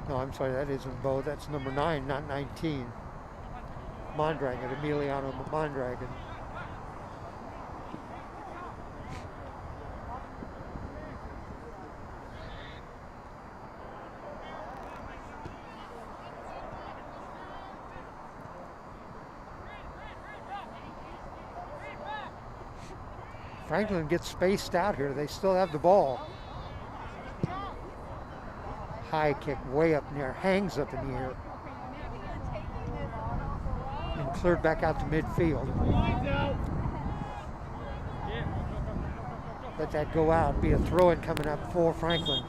No, I'm sorry, that isn't Bo. That's number 9, not 19. Mondragon, Emiliano Mondragon. Franklin gets spaced out here. They still have the ball. High kick way up in the air, hangs up in the air. And cleared back out to midfield. Let that go out. Be a throw-in coming up for Franklin.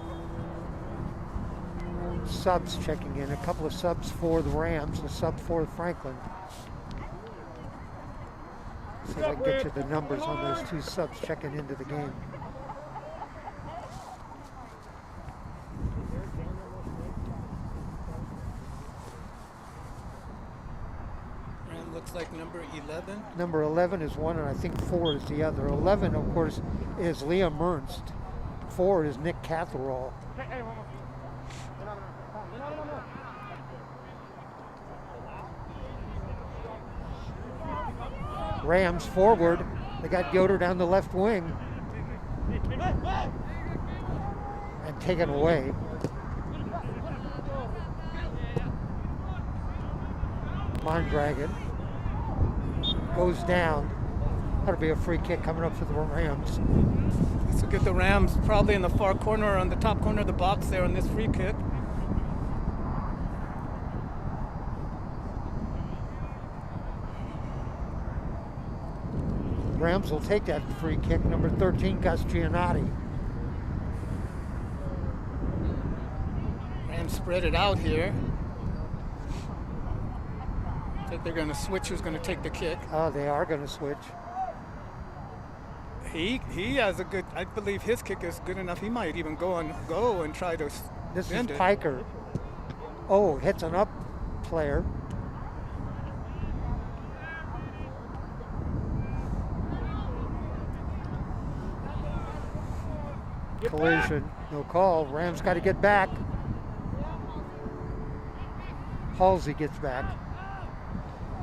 Subs checking in. A couple of subs for the Rams, a sub for Franklin. See if I can get you the numbers on those two subs checking into the game.
Ram looks like number 11.
Number 11 is one, and I think 4 is the other. 11, of course, is Liam Ernst. 4 is Nick Catherall. Rams forward. They got Yoder down the left wing. And taken away. Mondragon goes down. That'll be a free kick coming up for the Rams.
This will get the Rams probably in the far corner, on the top corner of the box there on this free kick.
Rams will take that free kick. Number 13, Gus Giannotti.
Rams spread it out here. I think they're going to switch who's going to take the kick.
Oh, they are going to switch.
He has a good, I believe his kick is good enough. He might even go and try to
This is
bend it.
Piker. Oh, hits an up player. Collision, no call. Rams got to get back. Halsey gets back.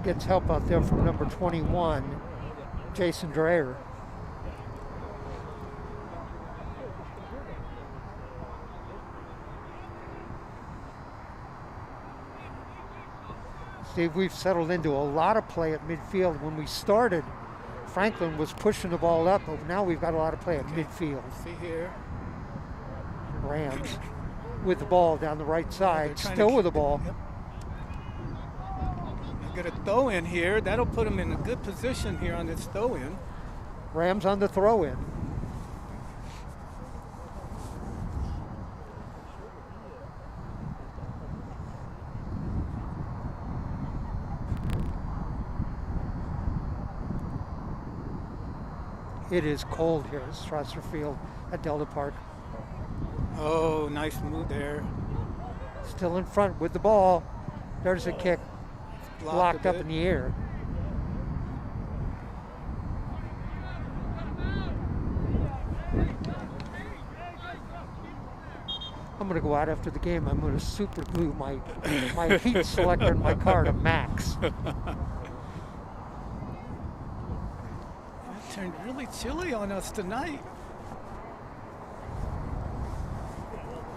Gets help out there from number 21, Jason Dreyer. Steve, we've settled into a lot of play at midfield. When we started, Franklin was pushing the ball up, but now we've got a lot of play at midfield.
See here.
Rams with the ball down the right side, still with the ball.
Yep. Get a throw in here. That'll put him in a good position here on this throw in.
Rams on the throw in. It is cold here at Strasser Field at Delta Park.
Oh, nice move there.
Still in front with the ball. There's a kick. Blocked up in the air. I'm going to go out after the game. I'm going to super glue my heat selector in my car to max.
It turned really chilly on us tonight.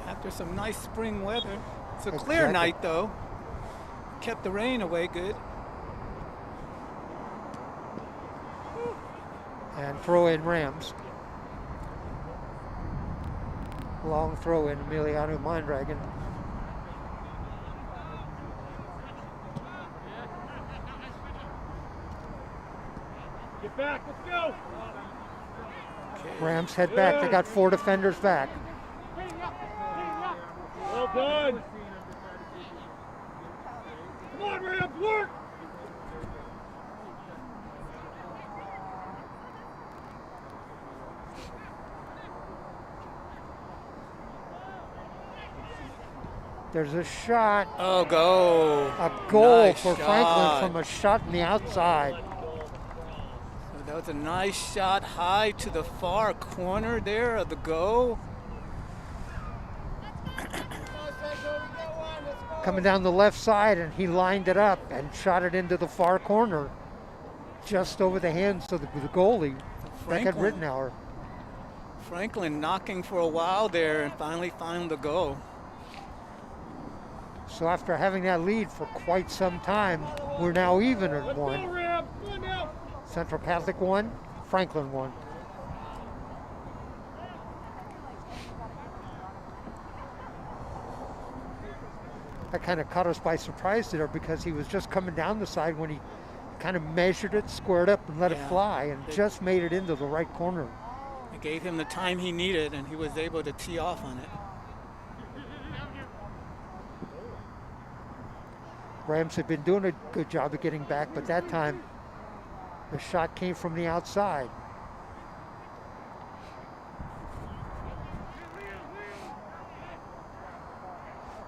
After some nice spring weather. It's a clear night though. Kept the rain away good.
And throw in Rams. Long throw in Emiliano Mondragon.
Get back, let's go.
Okay.
Rams head back. They got 4 defenders back.
Well done. Come on, Rams, work.
There's a shot.
Oh, go.
A goal
Nice
for
shot.
Franklin from a shot on the outside.
So that was a nice shot high to the far corner there of the goal.
Coming down the left side, and he lined it up and shot it into the far corner, just over the hands of the goalie, Beckett Rittenauer.
Franklin knocking for a while there and finally found the goal.
So after having that lead for quite some time, we're now even at
Let's go,
1.
Rams. Come on now.
Central Catholic 1, Franklin 1. That kind of caught us by surprise there because he was just coming down the side when he kind of measured it, squared up, and let it fly, and just made it into the right corner.
It gave him the time he needed, and he was able to tee off on it.
Rams had been doing a good job of getting back, but that time the shot came from the outside.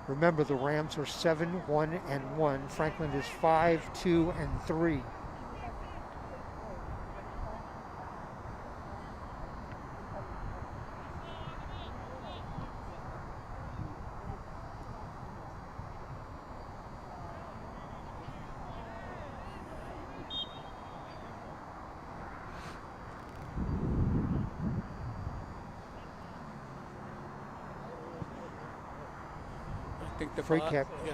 Remember, the Rams are 7-1-1. Franklin is 5-2-3.
I think the
Free kick.
Yeah.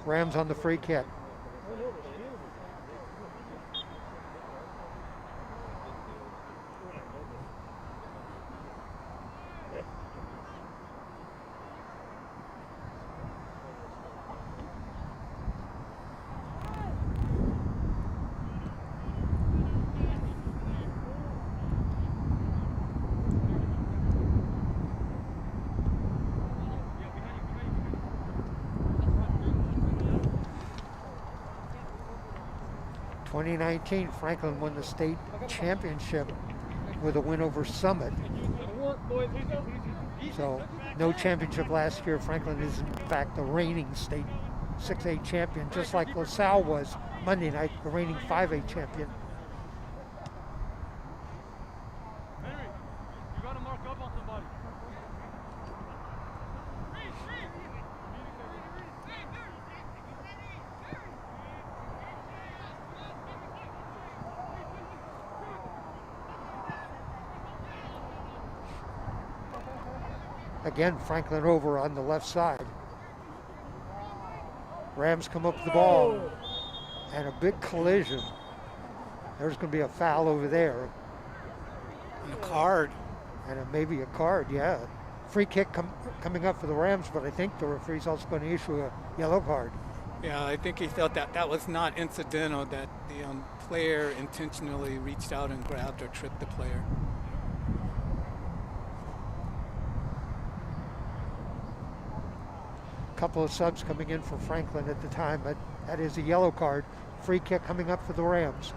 Rams on the free kick. In 2019, Franklin won the state championship with a win over Summit. So no championship last year. Franklin is in fact the reigning state 6A champion, just like LaSalle was Monday night, the reigning 5A champion.
Henry, you got to mark up
Again, Franklin over on the left side. Rams come up with the ball, and a big collision. There's going to be a foul over there.
And a card.
And maybe a card, yeah. Free kick coming up for the Rams, but I think the referee's also going to issue a yellow card.
Yeah, I think he felt that was not incidental, that the player intentionally reached out and grabbed or tripped the player.
Couple of subs coming in for Franklin at the time, but that is a yellow card. Free kick coming up for the Rams.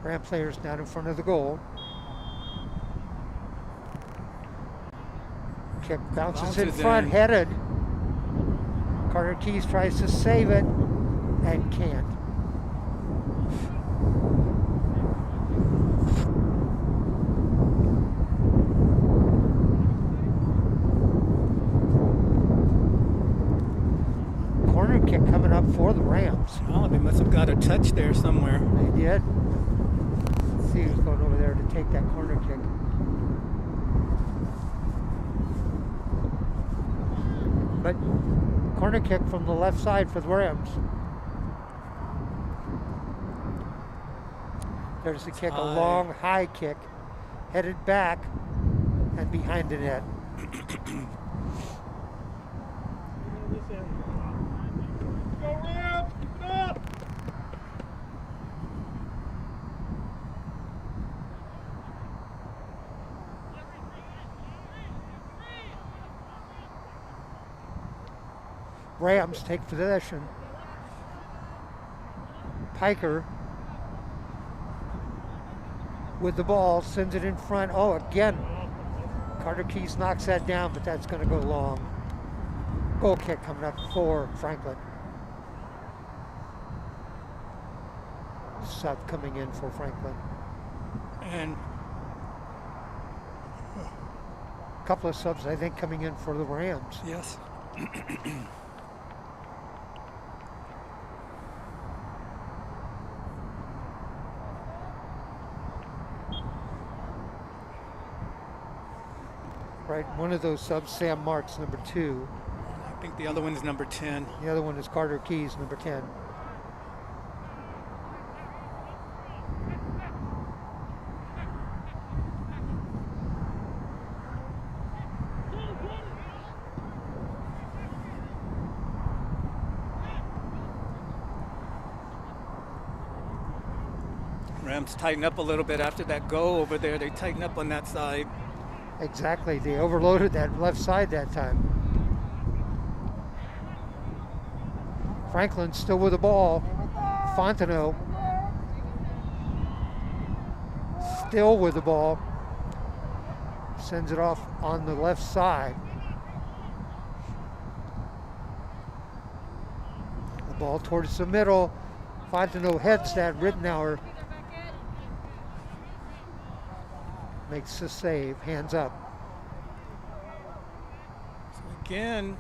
Ram players down in front of the goal. Kick bounces in front, headed. Carter Keys tries to save it and can't. Corner kick coming up for the Rams.
Oh, they must have got a touch there somewhere.
They did. Let's see who's going over there to take that corner kick. But corner kick from the left side for the Rams. There's the kick, a long high kick, headed back and behind the net.
Go Rams! Keep it up!
Rams take possession. Piker with the ball, sends it in front. Oh, again, Carter Keys knocks that down, but that's going to go long. Goal kick coming up for Franklin. Sub coming in for Franklin.
And
a couple of subs, I think, coming in for the Rams.
yes.
Right, one of those subs, Sam Marks, number 2.
I think the other one is number 10.
The other one is Carter Keys, number 10.
Rams tighten up a little bit after that go over there. They tighten up on that side.
Exactly, they overloaded that left side that time. Franklin still with the ball. Fontenot still with the ball. Sends it off on the left side. The ball towards the middle. Fontenot heads that. Rittenauer makes the save, hands up.
So again,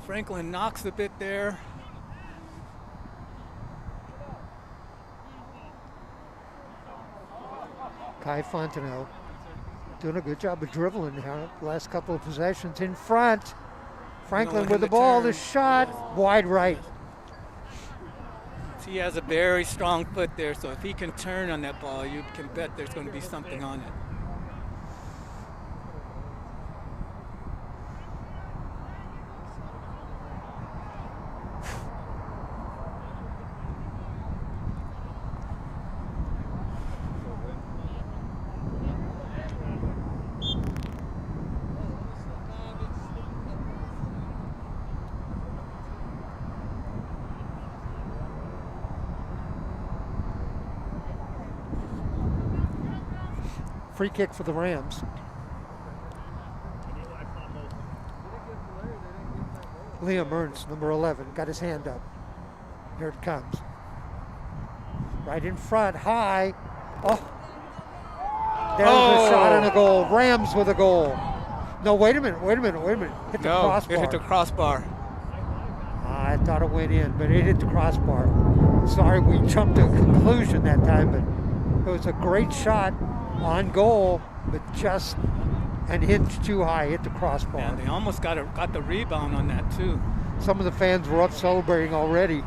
Franklin knocks a bit there.
Kai Fontenot doing a good job of dribbling now. Last couple of possessions in front. Franklin with the ball, the shot, wide right.
He has a very strong foot there, so if he can turn on that ball, you can bet there's going to be something on it.
Free kick for the Rams. Liam Ernst, number 11, got his hand up. Here it comes. Right in front, high. Oh, there's a shot and a goal. Rams with a goal. No, wait a minute. Hit the crossbar.
It hit the crossbar.
I thought it went in, but it hit the crossbar. Sorry we jumped to a conclusion that time, but it was a great shot on goal, but just an inch too high, hit the crossbar.
And they almost got the rebound on that too.
Some of the fans were up celebrating already.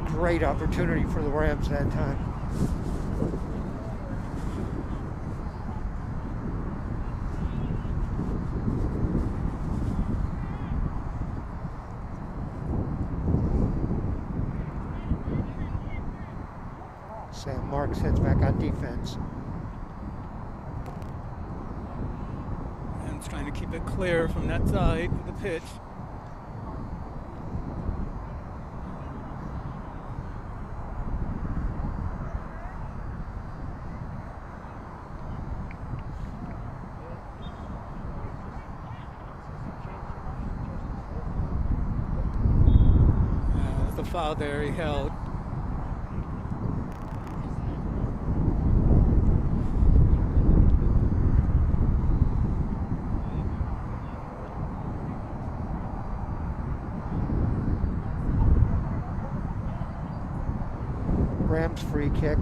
Great opportunity for the Rams that time. Sam Marks heads back on defense.
And it's trying to keep it clear from that side of the pitch. There's the foul there he held.
Rams free kick.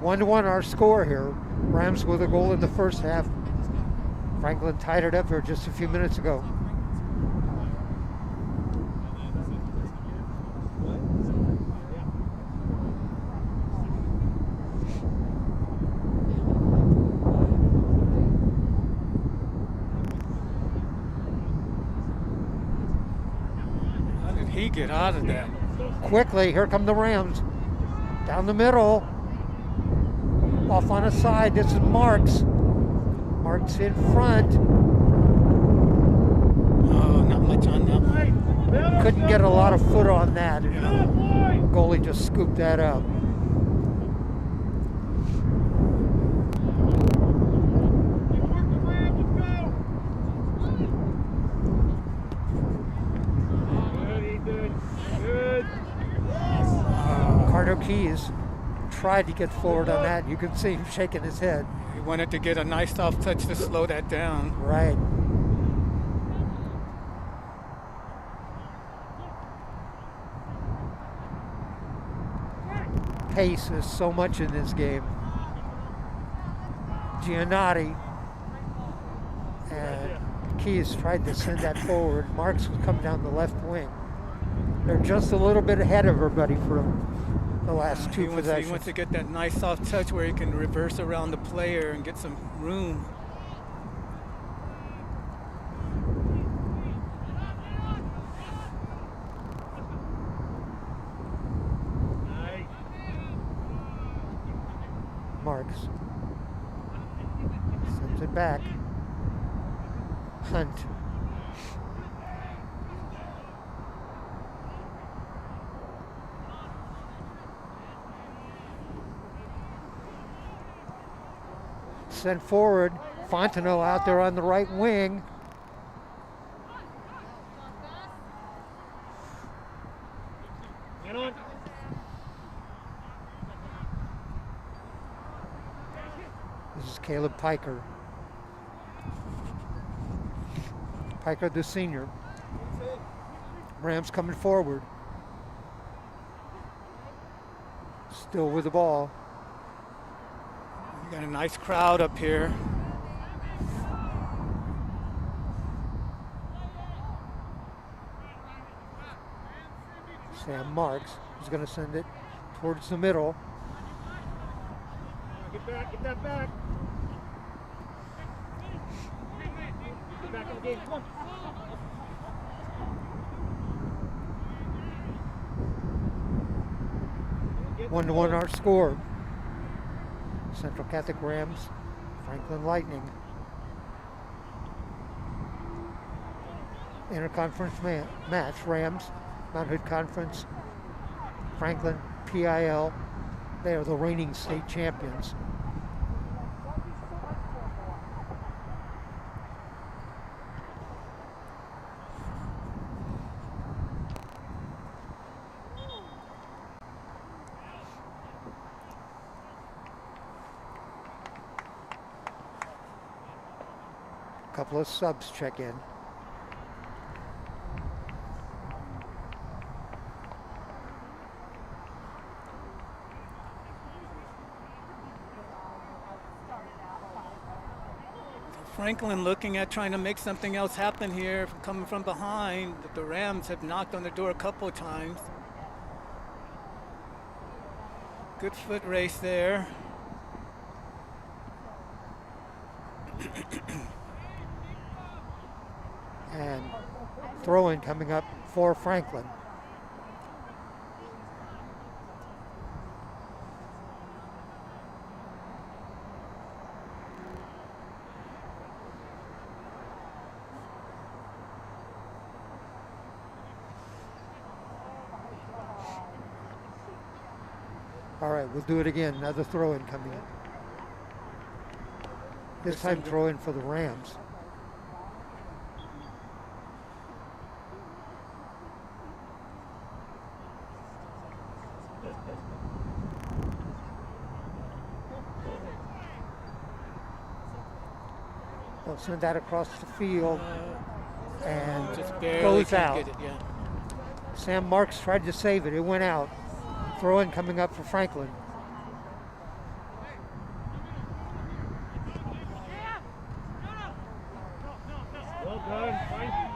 One to one our score here. Rams with a goal in the first half. Franklin tied it up here just a few minutes ago.
He get out of that.
Quickly, here come the Rams. Down the middle. Off on a side, this is Marks. Marks in front.
Oh, not much on that one.
Couldn't get a lot of foot on that. Goalie just scooped that up. Carter Keys tried to get forward on that. You can see him shaking his head.
He wanted to get a nice soft touch to slow that down.
Right. Pace is so much in this game. Giannotti and Keys tried to send that forward. Marks was coming down the left wing. They're just a little bit ahead of everybody for the last two possessions.
He wants to get that nice soft touch where he can reverse around the player and get some room.
Marks sends it back. Hunt. Sent forward. Fontenot out there on the right wing. This is Caleb Piker. Piker, the senior. Rams coming forward. Still with the ball.
You got a nice crowd up here.
Sam Marks is going to send it towards the middle.
Get back, get that back. Get back in the game, come on.
1-1 our score. Central Catholic Rams, Franklin Lightning. Interconference match, Rams, Mount Hood Conference, Franklin, PIL. They are the reigning state champions. couple of subs check in.
Franklin looking at trying to make something else happen here, coming from behind. But the Rams have knocked on the door a couple of times. Good foot race there.
And throw-in coming up for Franklin. All right, we'll do it again. Another throw-in coming in. This time throw-in for the Rams. They'll send that across the field and
Just barely
goes
can't
out.
get it, yeah.
Sam Marks tried to save it. It went out. Throw-in coming up for Franklin.
Well done. Fine.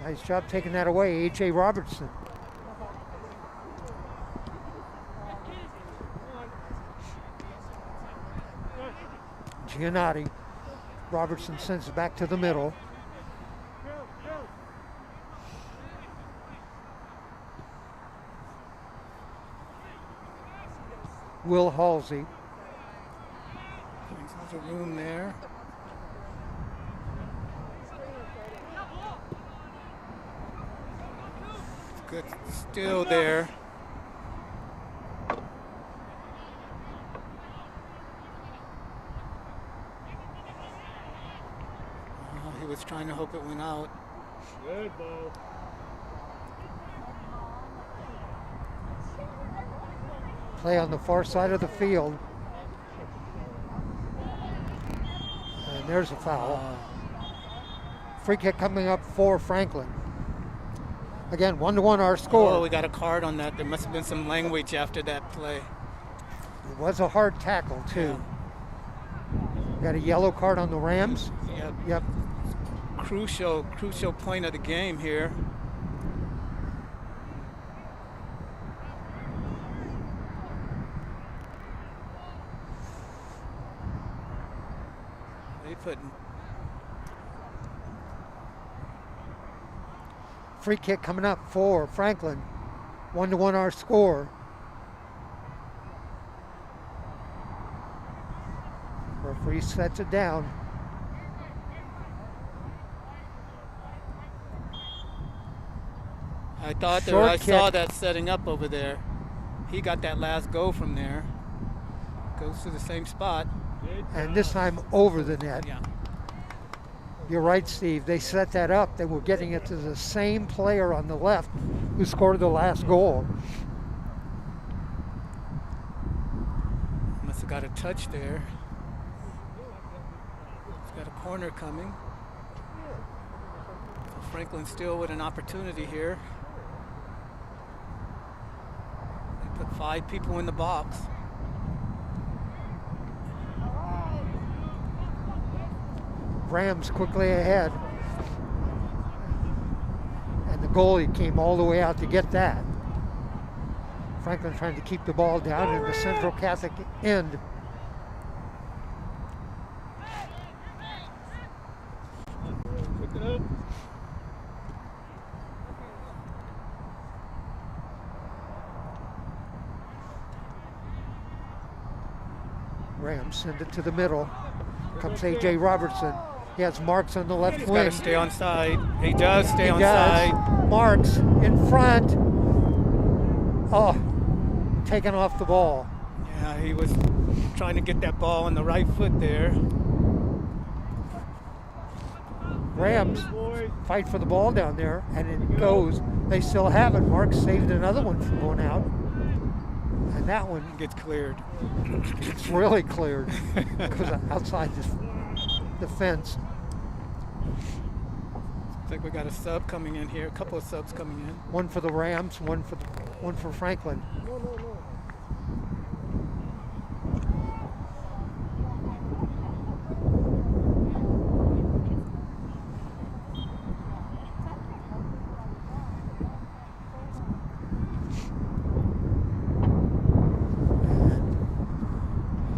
Nice job taking that away, A.J. Robertson. Giannotti. Robertson sends it back to the middle. Will Halsey.
There's a room there. Good, still there. He was trying to hope it went out.
Good ball.
Play on the far side of the field. And there's a foul. Free kick coming up for Franklin. Again, 1-1 our score.
Oh, we got a card on that. There must have been some language after that play.
It was a hard tackle, too. Got a yellow card on the Rams.
Yep.
Yep.
Crucial point of the game here. They put
Free kick coming up for Franklin. 1-1 our score. Referee sets it down.
I thought that
Short
I saw
kick.
that setting up over there. He got that last go from there. Goes to the same spot.
And this time over the net.
Yeah.
You're right, Steve. They set that up. They were getting it to the same player on the left who scored the last goal.
Must have got a touch there. He's got a corner coming. So Franklin still with an opportunity here. They put 5 people in the box.
Rams quickly ahead. And the goalie came all the way out to get that. Franklin trying to keep the ball down in the Central Catholic end.
Pick it up.
Rams send it to the middle. Comes A.J. Robertson. He has Marks on the left
He's got
wing.
to stay on side. He does stay
He
on
does.
side.
Marks in front. Oh, taken off the ball.
Yeah, he was trying to get that ball on the right foot there.
Rams fight for the ball down there, and it goes. They still have it. Marks saved another one from going out. And that one
Gets cleared.
it's really cleared because outside the fence.
Looks like we got a sub coming in here, a couple of subs coming in.
One for the Rams, one for Franklin.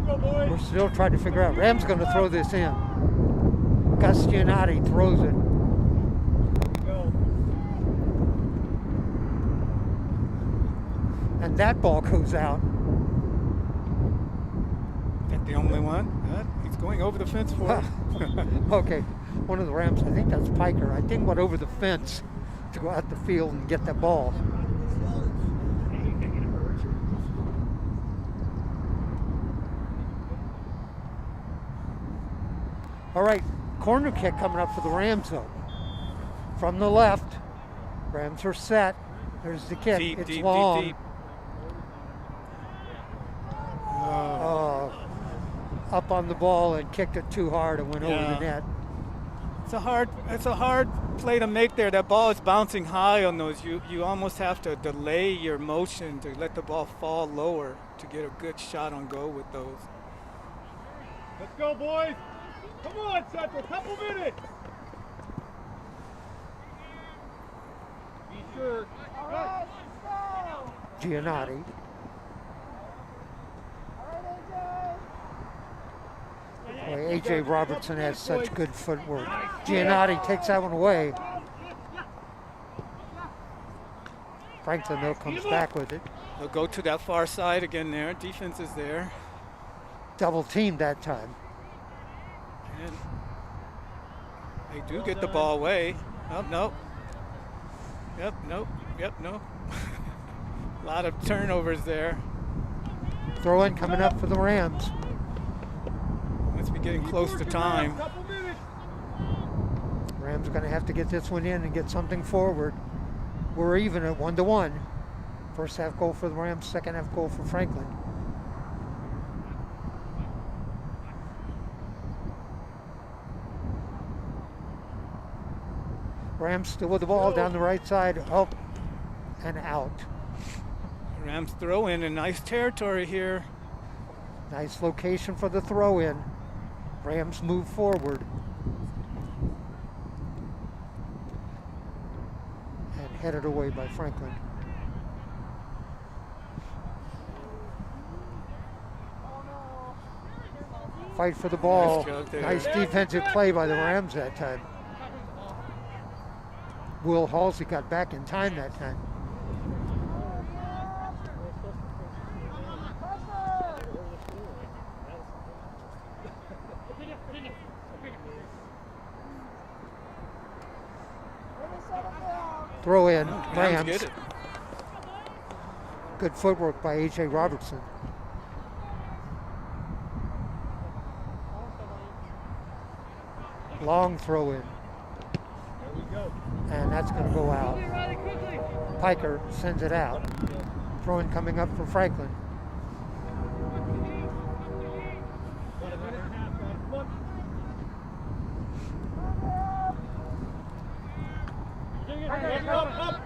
Go, boys.
We're still trying to figure out. Rams going to throw this in. Gus Giannotti throws it.
Go.
And that ball goes out.
Is that the only one? He's going over the fence for it.
Okay, one of the Rams, I think that's Piker, I think went over the fence to go out the field and get the ball. All right, corner kick coming up for the Rams though. From the left, Rams are set. There's the kick.
Deep,
it's
deep,
long.
deep, deep.
Up on the ball and kicked it too hard and went over the net.
It's a hard play to make there. That ball is bouncing high on those. You almost have to delay your motion to let the ball fall lower to get a good shot on goal with those.
Let's go, boys. Come on, Central. Couple minutes. Be sure.
Giannotti. Boy, AJ Robertson has such good footwork. Giannotti takes that one away. Franklin, though, comes back with it.
They'll go to that far side again there. Defense is there.
Double teamed that time.
And they do get the ball away. Oh, no. Yep, nope. Yep, no. A lot of turnovers there.
Throw in coming up for the Rams.
Must be getting close to time.
Couple minutes.
Rams are going to have to get this one in and get something forward. We're even at 1-1. First half goal for the Rams, second half goal for Franklin. Rams still with the ball down the right side, up and out.
Rams throw in nice territory here.
Nice location for the throw in. Rams move forward. And headed away by Franklin. Fight for the ball.
Nice job there.
Nice defensive play by the Rams that time. Will Halsey got back in time that time. Throw in, Rams.
Get it.
Good footwork by AJ Robertson. Long throw in.
There we go.
And that's going to go out. Piker sends it out. Throw in coming up for Franklin.
About a minute and a half, guys. Come on. Up.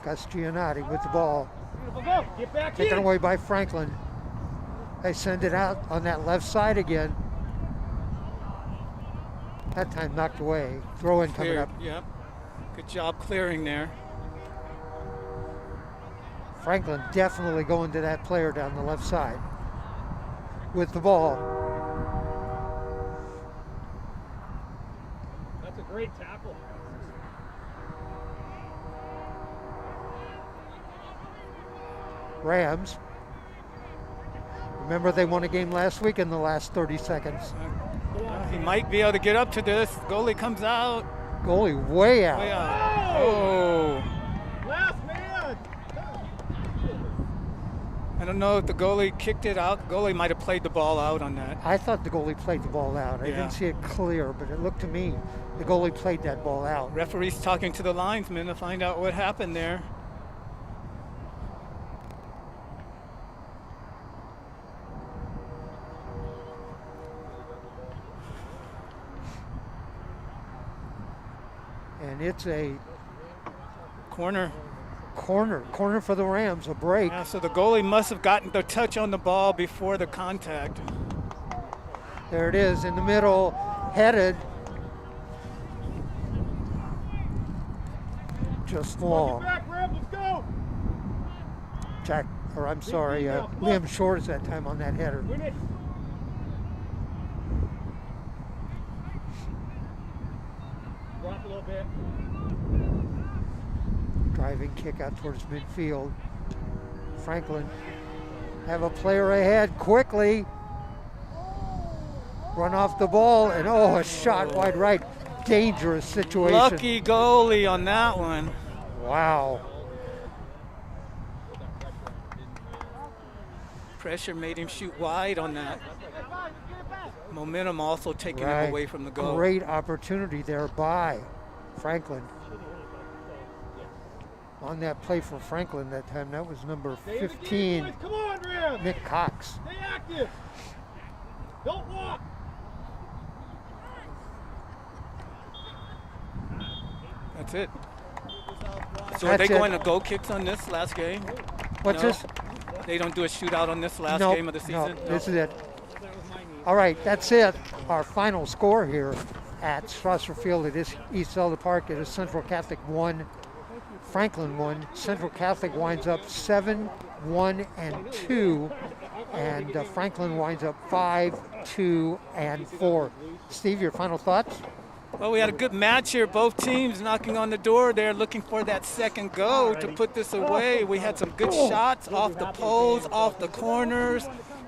Gus Giannotti with the ball.
Go. Get back
Taken
in.
away by Franklin. They send it out on that left side again. That time knocked away. Throw in coming
Cleared.
up.
Yep. Good job clearing there.
Franklin definitely going to that player down the left side with the ball.
That's a great tackle.
Rams. Remember they won a game last week in the last 30 seconds.
He might be able to get up to this. Goalie comes out.
Goalie way out.
Way out. Oh.
Last man.
I don't know if the goalie kicked it out. The goalie might have played the ball out on that.
I thought the goalie played the ball out. I
Yeah.
didn't see it clear, but it looked to me the goalie played that ball out.
Referee's talking to the linesman to find out what happened there.
And it's a
Corner.
corner for the Rams, a break.
Yeah, so the goalie must have gotten the touch on the ball before the contact.
There it is in the middle, headed. Just long.
Get back, Rams, let's go.
Liam Shores that time on that header.
Win it. Drop a little bit.
Driving kick out towards midfield. Franklin have a player ahead quickly. Run off the ball and a shot wide right. Dangerous situation.
Lucky goalie on that one.
Wow.
Pressure made him shoot wide on that. Momentum also taking him away from the goal.
Great opportunity there by Franklin. On that play for Franklin that time, that was number 15,
Come on, Rams.
Nick Cox.
Stay active. Don't walk.
That's it. So are they going to goal kicks on this last game?
What's
No?
this?
They don't do a shootout on this last
Nope,
game of the season?
No, this is it. All right, that's it. Our final score here at Strasser Field at East Zelda Park. It is Central Catholic 1, Franklin 1. Central Catholic winds up 7-1-2, and Franklin winds up 5-2-4. Steve, your final thoughts?
Well, we had a good match here. Both teams knocking on the door there, looking for that second go to put this away. We had some good shots off the poles, off the corners.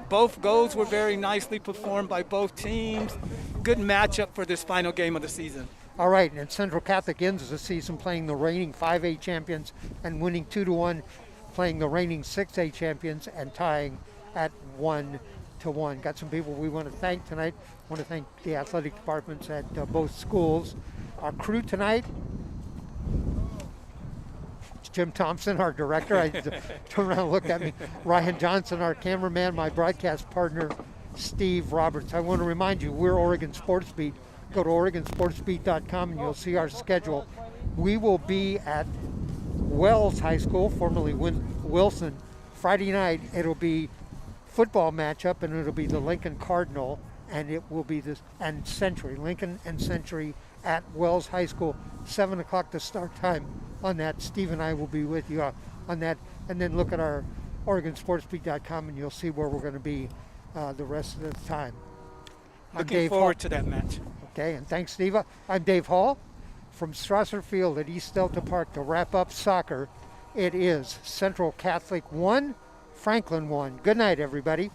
Both goals were very nicely performed by both teams. Good matchup for this final game of the season.
All right, and Central Catholic ends the season playing the reigning 5A champions and winning 2-1, playing the reigning 6A champions and tying at 1-1. Got some people we want to thank tonight. Want to thank the athletic departments at both schools. Our crew tonight, Jim Thompson, our director. I turned around and looked at me. Ryan Johnson, our cameraman, my broadcast partner, Steve Roberts. I want to remind you, we're Oregon Sports Beat. Go to OregonSportsBeat.com and you'll see our schedule. We will be at Wells High School, formerly Wilson, Friday night. It'll be football matchup, and it'll be the Lincoln Cardinal, and it will be this and Century, Lincoln and Century at Wells High School, 7 o'clock the start time on that. Steve and I will be with you on that, and then look at our OregonSportsBeat.com and you'll see where we're going to be the rest of the time.
Looking forward to that match.
Okay, and thanks, Steve. I'm Dave Hall from Strasser Field at East Delta Park to wrap up soccer. It is Central Catholic 1, Franklin 1. Good night, everybody.